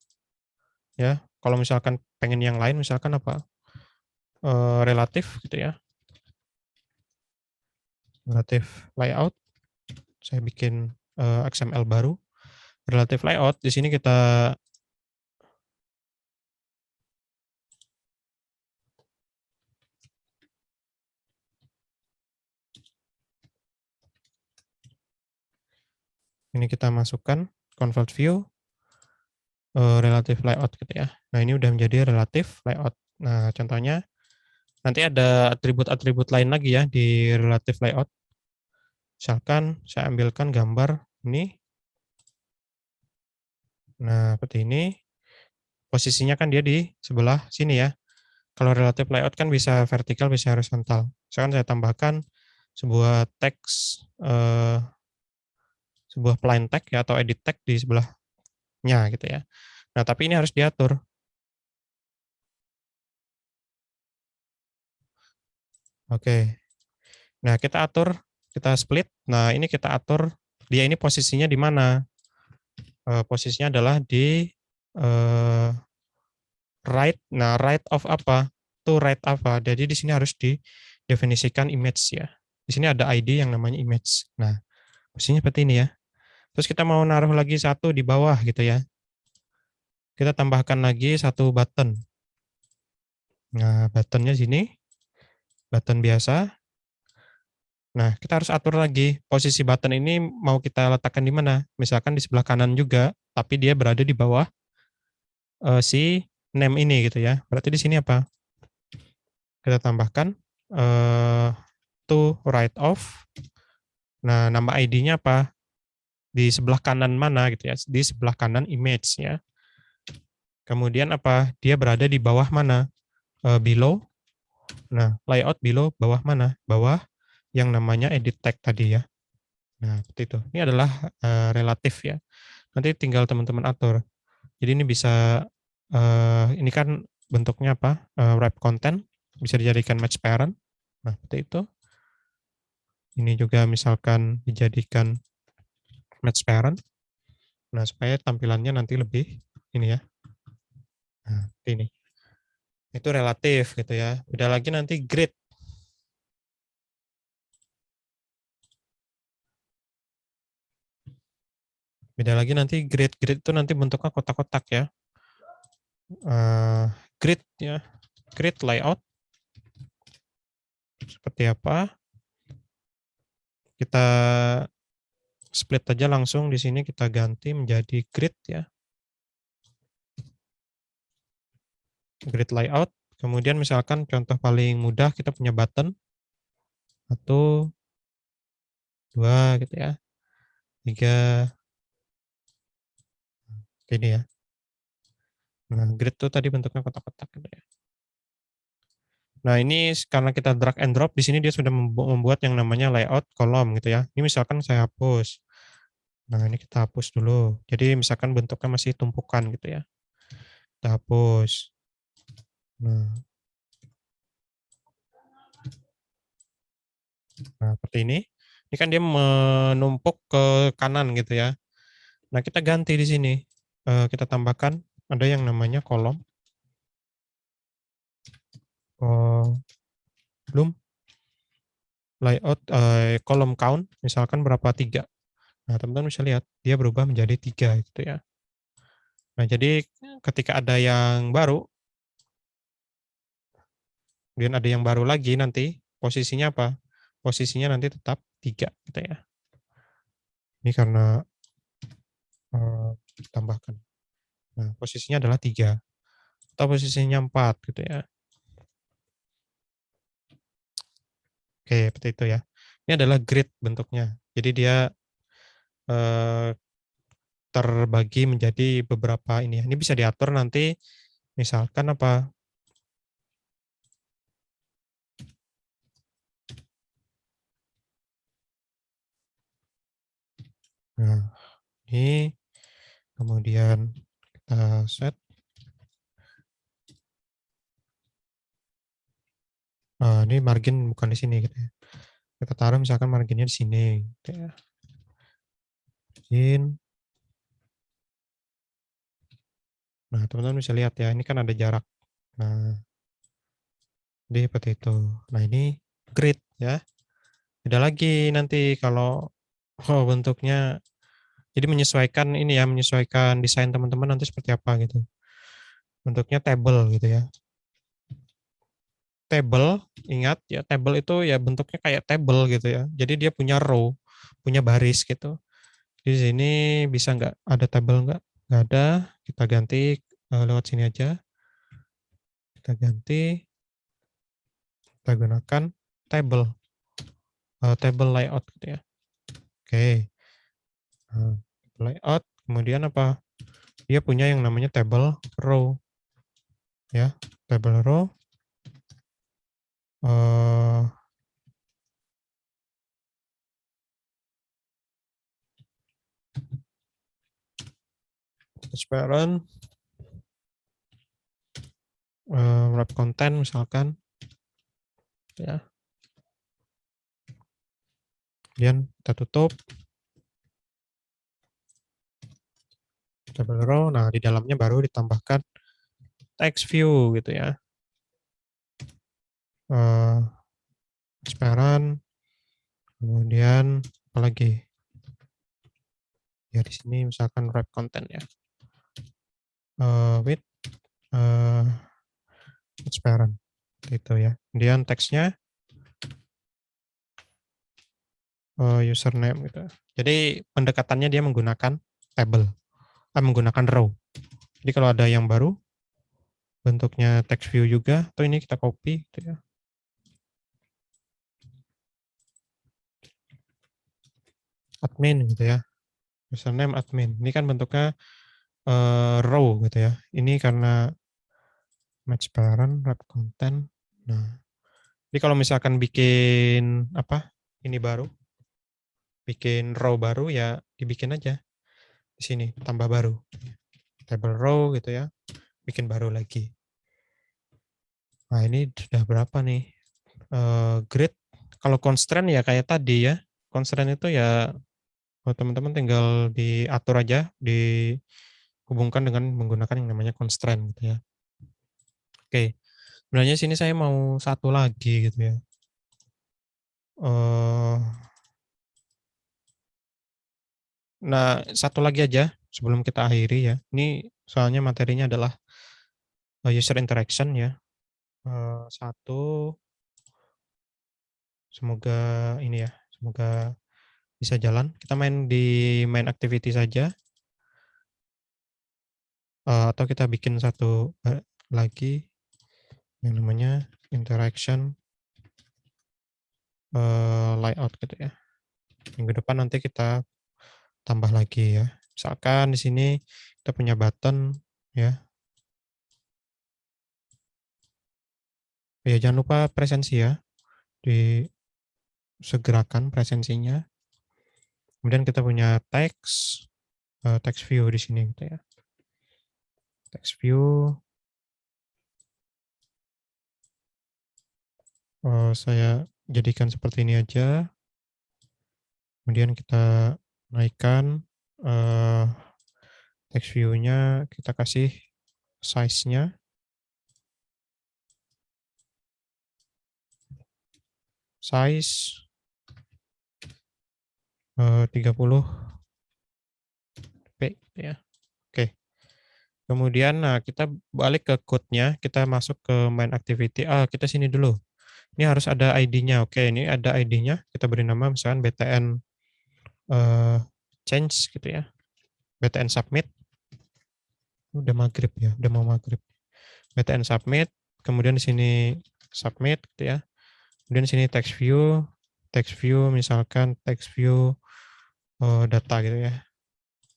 ya. Kalau misalkan pengen yang lain misalkan apa? Relatif gitu ya. Relatif layout. Saya bikin XML baru. Relatif layout di sini kita masukkan convert view relative layout gitu ya. Nah, ini udah menjadi relative layout. Nah, contohnya nanti ada atribut-atribut lain lagi ya di relative layout. Misalkan saya ambilkan gambar ini. Nah, seperti ini. Posisinya kan dia di sebelah sini ya. Kalau relative layout kan bisa vertikal, bisa horizontal. Misalkan saya tambahkan sebuah teks, sebuah plain text ya, atau edit text di sebelahnya gitu ya. Nah, tapi ini harus diatur. Oke. Nah, kita atur, kita split. Nah, ini kita atur dia ini posisinya di mana. Posisinya adalah di right. Nah, right of apa? Itu right apa? Jadi di sini harus didefinisikan image ya. Di sini ada ID yang namanya image. Nah, posisinya seperti ini ya. Terus kita mau naruh lagi satu di bawah gitu ya. Kita tambahkan lagi satu button. Nah, buttonnya sini, button biasa. Nah, kita harus atur lagi posisi button ini mau kita letakkan di mana. Misalkan di sebelah kanan juga, tapi dia berada di bawah si name ini gitu ya. Berarti di sini apa? Kita tambahkan to right of. Nah, nama ID-nya apa? Di sebelah kanan mana gitu ya? Di sebelah kanan image ya. Kemudian apa? Dia berada di bawah mana? Below. Nah, layout below bawah mana? Bawah yang namanya edit tag tadi ya. Nah, seperti itu. Ini adalah relatif ya. Nanti tinggal teman-teman atur. Jadi ini bisa ini kan bentuknya apa? Wrap content bisa dijadikan match parent. Nah, seperti itu. Ini juga misalkan dijadikan match parent. Nah, supaya tampilannya nanti lebih ini ya. Nah, ini. Itu relatif gitu ya. Beda lagi nanti grid. Beda lagi nanti grid. Grid itu nanti bentuknya kotak-kotak ya. Grid ya. Grid layout. Seperti apa? Kita split aja langsung di sini, kita ganti menjadi grid ya. Grid layout. Kemudian misalkan contoh paling mudah kita punya button. 1, 2 gitu ya. 3. Ini ya. Nah, grid itu tadi bentuknya kotak-kotak gitu ya. Nah, ini karena kita drag and drop di sini dia sudah membuat yang namanya layout kolom gitu ya. Ini misalkan saya hapus. Nah, ini kita hapus dulu. Jadi misalkan bentuknya masih tumpukan gitu ya. Kita hapus. Nah, seperti ini. Ini kan dia menumpuk ke kanan gitu ya. Nah, kita ganti di sini. Kita tambahkan ada yang namanya kolom. Belum layout kolom count misalkan berapa 3. Nah, teman-teman bisa lihat dia berubah menjadi 3 gitu ya. Nah, jadi ketika ada yang baru, kemudian ada yang baru lagi nanti posisinya apa? Posisinya nanti tetap 3 gitu ya. Ini karena ditambahkan. Nah, posisinya adalah 3 atau posisinya 4 gitu ya. Oke, seperti itu ya. Ini adalah grid bentuknya. Jadi dia terbagi menjadi beberapa ini ya. Ini bisa diatur nanti misalkan apa? Nah, ini kemudian kita set. Ini margin bukan di sini gitu ya. Kita taruh misalkan marginnya di sini gitu ya. Margin. Nah, teman-teman bisa lihat ya, ini kan ada jarak. Nah, jadi seperti itu. Nah, ini grid ya. Beda lagi nanti kalau bentuknya, jadi menyesuaikan ini ya, menyesuaikan desain teman-teman nanti seperti apa gitu. Bentuknya table gitu ya. Table, ingat ya, table itu ya bentuknya kayak table gitu ya. Jadi dia punya row, punya baris gitu. Di sini bisa nggak ada table nggak? Nggak ada. Kita ganti lewat sini aja. Kita ganti. Kita gunakan table, table layout gitu ya. Oke. Layout. Kemudian apa? Dia punya yang namanya table row, ya. Table row. Transparent. Wrap content misalkan, ya. Kemudian kita tutup. Table row. Nah, di dalamnya baru ditambahkan text view gitu ya. Transparent. Kemudian apalagi? Ya di sini misalkan wrap content ya. With transparent itu ya. Kemudian teksnya username gitu. Jadi pendekatannya dia menggunakan table, menggunakan row. Jadi kalau ada yang baru bentuknya text view juga, atau ini kita copy gitu ya. Admin gitu ya. Username admin. Ini kan bentuknya row gitu ya. Ini karena match parent, wrap content. Nah, jadi kalau misalkan bikin apa? Ini baru, bikin row baru ya dibikin aja di sini tambah baru. Table row gitu ya. Bikin baru lagi. Nah, ini sudah berapa nih? Grid kalau constraint ya kayak tadi ya. Constraint itu ya teman-teman tinggal diatur aja, dihubungkan dengan menggunakan yang namanya constraint gitu ya. Oke, sebenarnya sini saya mau satu lagi gitu ya. Nah, satu lagi aja sebelum kita akhiri ya. Ini soalnya materinya adalah user interaction ya. Satu, semoga ini ya, semoga bisa jalan. Kita main di main activity saja. Atau kita bikin satu lagi yang namanya interaction layout gitu ya. Minggu depan nanti kita tambah lagi ya. Misalkan di sini kita punya button ya. Ya jangan lupa presensi ya. Disegerakan presensinya. Kemudian kita punya text view di sini gitu ya. Text view saya jadikan seperti ini aja. Kemudian kita naikkan text view-nya, kita kasih size-nya. Size 30 p ya. Oke. Kemudian nah kita balik ke code-nya, kita masuk ke main activity. Kita sini dulu. Ini harus ada ID-nya. Oke, ini ada ID-nya. Kita beri nama misalkan btn change gitu ya. btn submit. Udah maghrib ya, udah mau maghrib. btn submit, kemudian di sini submit gitu ya. Kemudian di sini text view misalkan text view data gitu ya.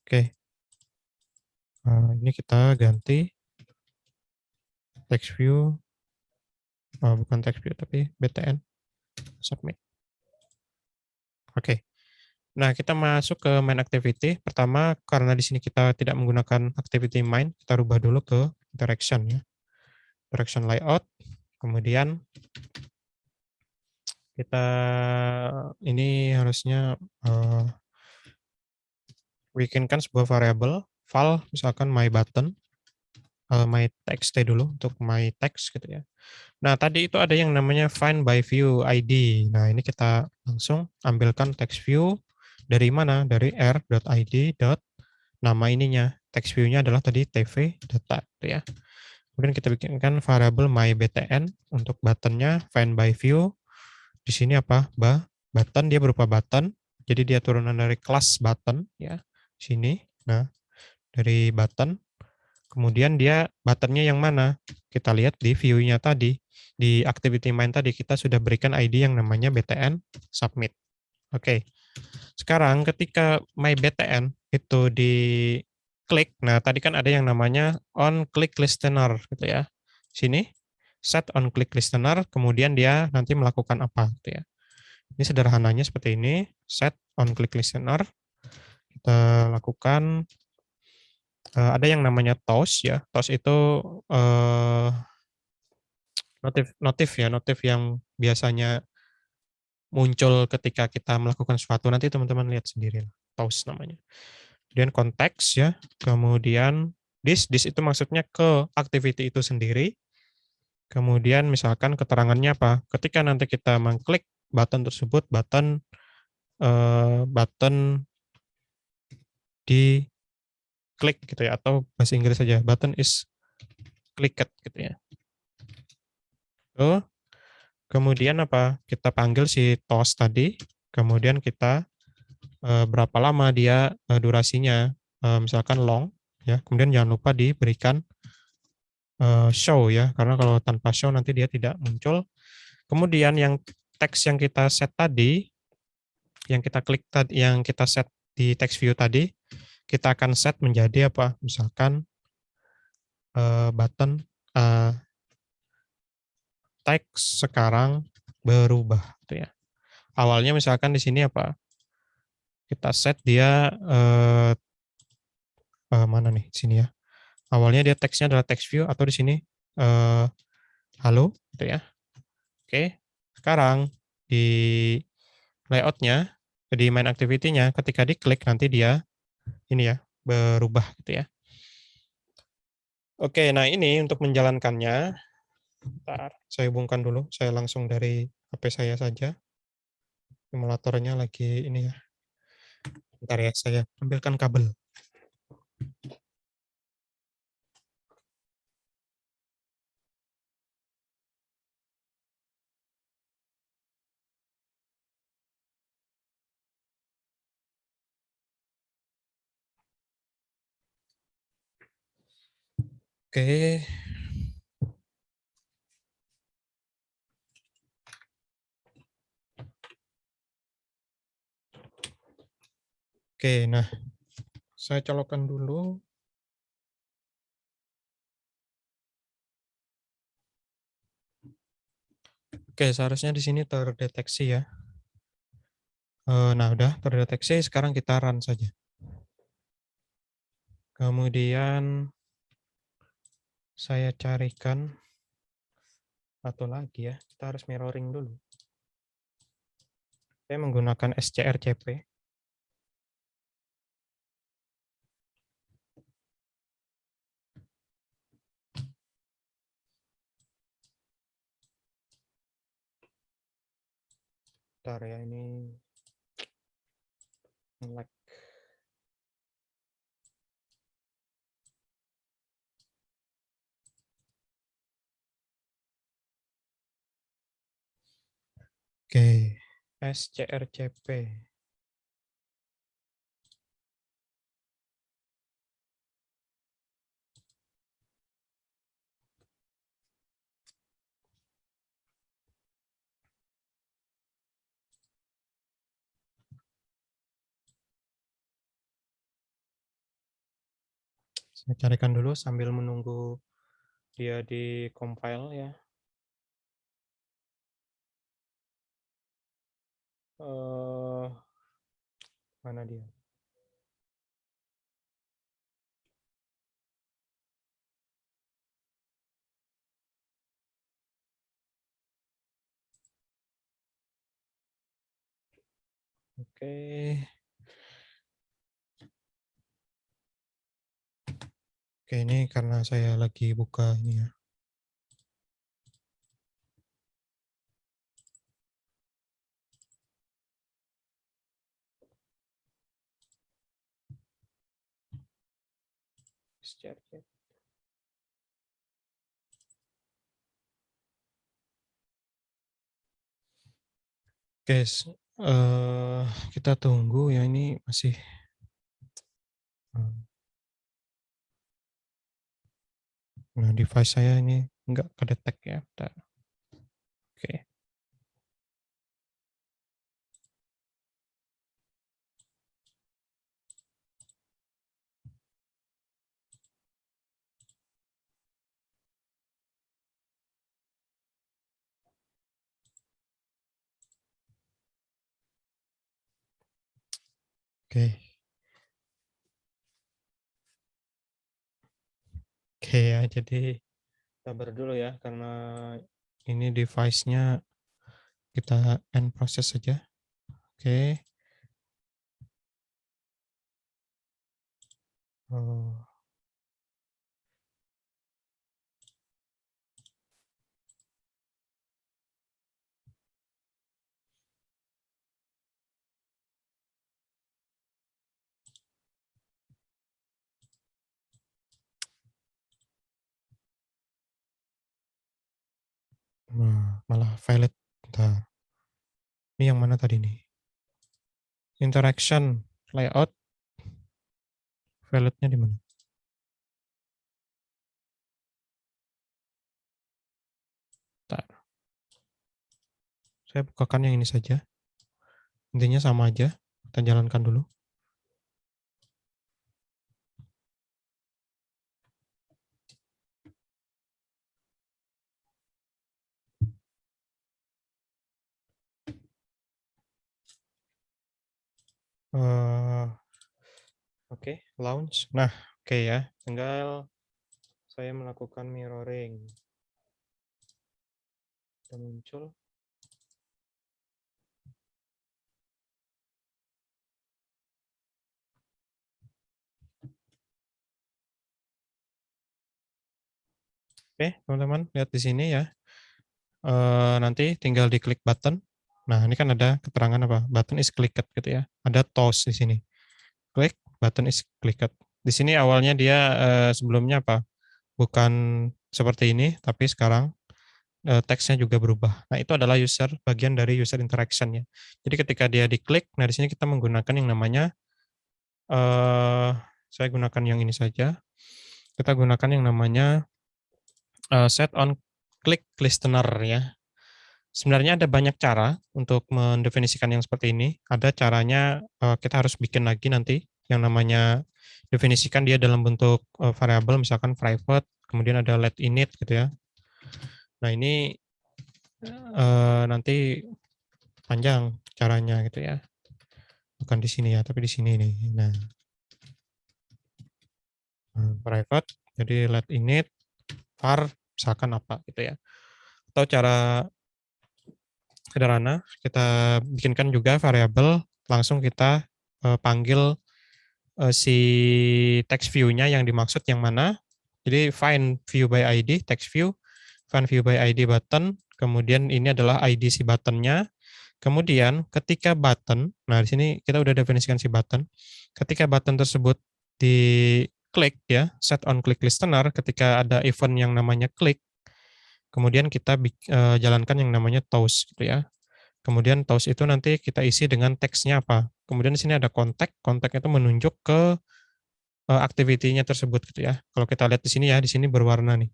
Oke. Ini kita ganti text view, bukan text view tapi btn submit. Oke. Nah, kita masuk ke main activity. Pertama, karena di sini kita tidak menggunakan activity main, kita rubah dulu ke interaction ya. Interaction layout. Kemudian kita ini harusnya bikinkan sebuah variabel val misalkan my button, my text dulu untuk my text gitu ya. Nah, tadi itu ada yang namanya find by view ID. Nah, ini kita langsung ambilkan text view dari mana? Dari r.id. Nama ininya. Text view-nya adalah tadi tv data gitu ya. Kemudian kita bikinkan variabel my btn untuk buttonnya find by view. Di sini apa? Button dia berupa button. Jadi dia turunan dari kelas button ya. Sini. Nah, dari button. Kemudian dia buttonnya yang mana? Kita lihat di view-nya tadi. Di activity main tadi kita sudah berikan ID yang namanya btn submit. Oke. Sekarang ketika my btn itu diklik, nah tadi kan ada yang namanya on click listener gitu ya. Sini set on click listener, kemudian dia nanti melakukan apa gitu ya. Ini sederhananya seperti ini, set on click listener. Kita lakukan ada yang namanya toast ya. Toast itu notif yang biasanya muncul ketika kita melakukan sesuatu. Nanti teman-teman lihat sendiri, toast namanya. Kemudian konteks ya, kemudian this itu maksudnya ke activity itu sendiri. Kemudian misalkan keterangannya apa? Ketika nanti kita mengklik button tersebut, button button di klik gitu ya, atau bahasa Inggris saja, button is clicked gitu ya. Tuh. Kemudian apa? Kita panggil si toast tadi, kemudian kita berapa lama dia durasinya, misalkan long ya. Kemudian jangan lupa diberikan show ya, karena kalau tanpa show nanti dia tidak muncul. Kemudian yang teks yang kita set tadi, yang kita klik tadi, yang kita set di text view tadi, kita akan set menjadi apa? Misalkan button teks sekarang berubah gitu ya. Awalnya misalkan di sini apa? Kita set dia mana nih? Sini ya. Awalnya dia teksnya adalah text view atau di sini eh, halo gitu ya. Oke. Sekarang di layoutnya, di main activity-nya, ketika diklik nanti dia ini ya berubah gitu ya. Oke, nah ini untuk menjalankannya, bentar, saya hubungkan dulu. Saya langsung dari HP saya saja. Simulatornya lagi ini ya. Bentar ya, saya ambilkan kabel. Oke. Oke, nah saya colokkan dulu. Oke, seharusnya di sini terdeteksi ya. Nah, udah terdeteksi, sekarang kita run saja. Kemudian saya carikan satu lagi ya, kita harus mirroring dulu. Saya menggunakan SCRCP. Bentar ya, ini lag. Oke, SCRCP. Saya carikan dulu sambil menunggu dia di compile ya. Mana dia? Oke. Oke, ini karena saya lagi buka ini ya. SCRCP. Guys, kita tunggu ya, ini masih nah device saya ini enggak kedetek ya. Bentar. Oke. Oke. Oke ya, jadi sabar dulu ya karena ini device-nya kita end proses saja. Oke. Oh. Nah, malah valid. Bentar. Ini yang mana tadi nih? Interaction, layout, validnya di mana? Bentar. Saya bukakan yang ini saja. Intinya sama aja. Kita jalankan dulu. Oke, launch. Nah, oke ya. Tinggal saya melakukan mirroring. Sudah muncul. Oke, teman-teman, lihat di sini ya. Nanti tinggal diklik button. Nah, ini kan ada keterangan apa? Button is clicked gitu ya. Ada toast di sini. Klik, button is clicked. Di sini awalnya dia sebelumnya apa? Bukan seperti ini, tapi sekarang teksnya juga berubah. Nah, itu adalah bagian dari user interaction ya. Jadi ketika dia diklik, nah di sini kita menggunakan yang namanya saya gunakan yang ini saja. Kita gunakan yang namanya set on click listener ya. Sebenarnya ada banyak cara untuk mendefinisikan yang seperti ini. Ada caranya kita harus bikin lagi nanti yang namanya definisikan dia dalam bentuk variabel misalkan private, kemudian ada let init gitu ya. Nah, ini nanti panjang caranya gitu ya. Bukan di sini ya, tapi di sini nih. Nah, private jadi let init var misalkan apa gitu ya. Atau cara sederhana, kita bikinkan juga variabel, langsung kita panggil si text view-nya yang dimaksud yang mana. Jadi find view by ID, text view, find view by ID button, kemudian ini adalah ID si button-nya. Kemudian ketika button, nah di sini kita udah definisikan si button. Ketika button tersebut diklik ya, set on click listener, ketika ada event yang namanya klik, kemudian kita jalankan yang namanya toast gitu ya. Kemudian toast itu nanti kita isi dengan teksnya apa. Kemudian di sini ada kontak, kontak itu menunjuk ke activity-nya tersebut gitu ya. Kalau kita lihat di sini ya, di sini berwarna nih.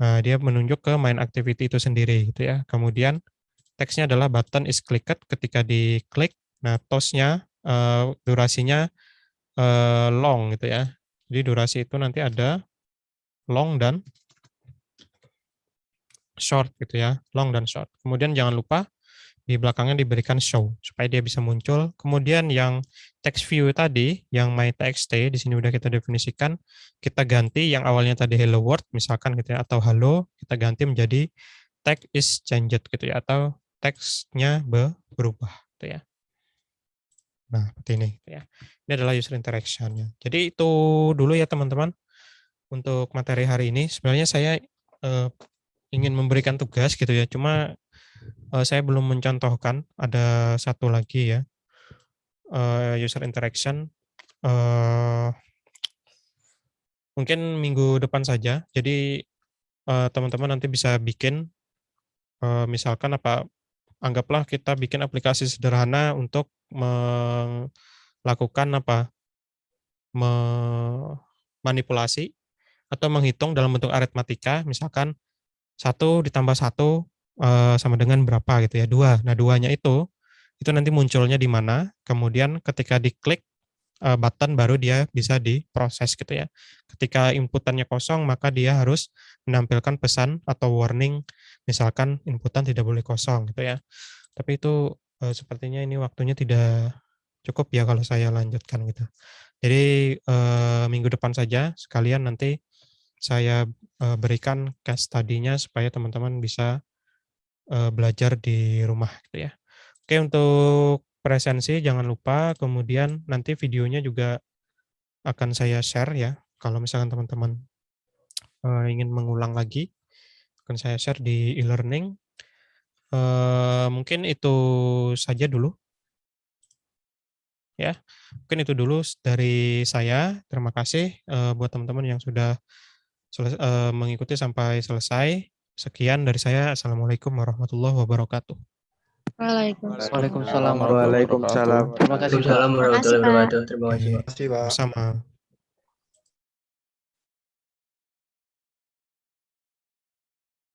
Nah, dia menunjuk ke main activity itu sendiri gitu ya. Kemudian teksnya adalah button is clicked ketika diklik. Nah, toast-nya durasinya long gitu ya. Jadi durasi itu nanti ada long dan short gitu ya. Long dan short. Kemudian jangan lupa di belakangnya diberikan show supaya dia bisa muncul. Kemudian yang text view tadi, yang my.txt di sini udah kita definisikan, kita ganti yang awalnya tadi hello world misalkan gitu ya, atau halo, kita ganti menjadi text is changed gitu ya, atau teksnya berubah gitu ya. Nah, seperti ini gitu ya. Ini adalah user interaction-nya. Jadi itu dulu ya teman-teman untuk materi hari ini. Sebenarnya saya ingin memberikan tugas gitu ya, cuma saya belum mencontohkan, ada satu lagi ya, user interaction, mungkin minggu depan saja. Jadi, teman-teman nanti bisa bikin, misalkan apa, anggaplah kita bikin aplikasi sederhana untuk melakukan apa, memanipulasi atau menghitung dalam bentuk aritmatika, misalkan 1 ditambah 1 sama dengan berapa gitu ya, 2. Nah, 2-nya itu nanti munculnya di mana, kemudian ketika diklik button baru dia bisa diproses gitu ya. Ketika inputannya kosong, maka dia harus menampilkan pesan atau warning, misalkan inputan tidak boleh kosong gitu ya. Tapi itu sepertinya ini waktunya tidak cukup ya kalau saya lanjutkan gitu. Jadi minggu depan saja sekalian nanti saya berikan case study-nya supaya teman-teman bisa belajar di rumah gitu ya. Oke, untuk presensi jangan lupa, kemudian nanti videonya juga akan saya share ya. Kalau misalkan teman-teman ingin mengulang lagi, akan saya share di e-learning. Mungkin itu saja dulu ya. Mungkin itu dulu dari saya. Terima kasih buat teman-teman yang sudah mengikuti sampai selesai. Sekian dari saya. Assalamualaikum warahmatullahi wabarakatuh. Waalaikumsalam. Waalaikumsalam Waalaikumsalam. Terima kasih, Pak. Waalaikumsalam warahmatullahi Makasih, Pak. wabarakatuh. Terima kasih, Pak. Oke, Terima kasih, Pak. sama-sama.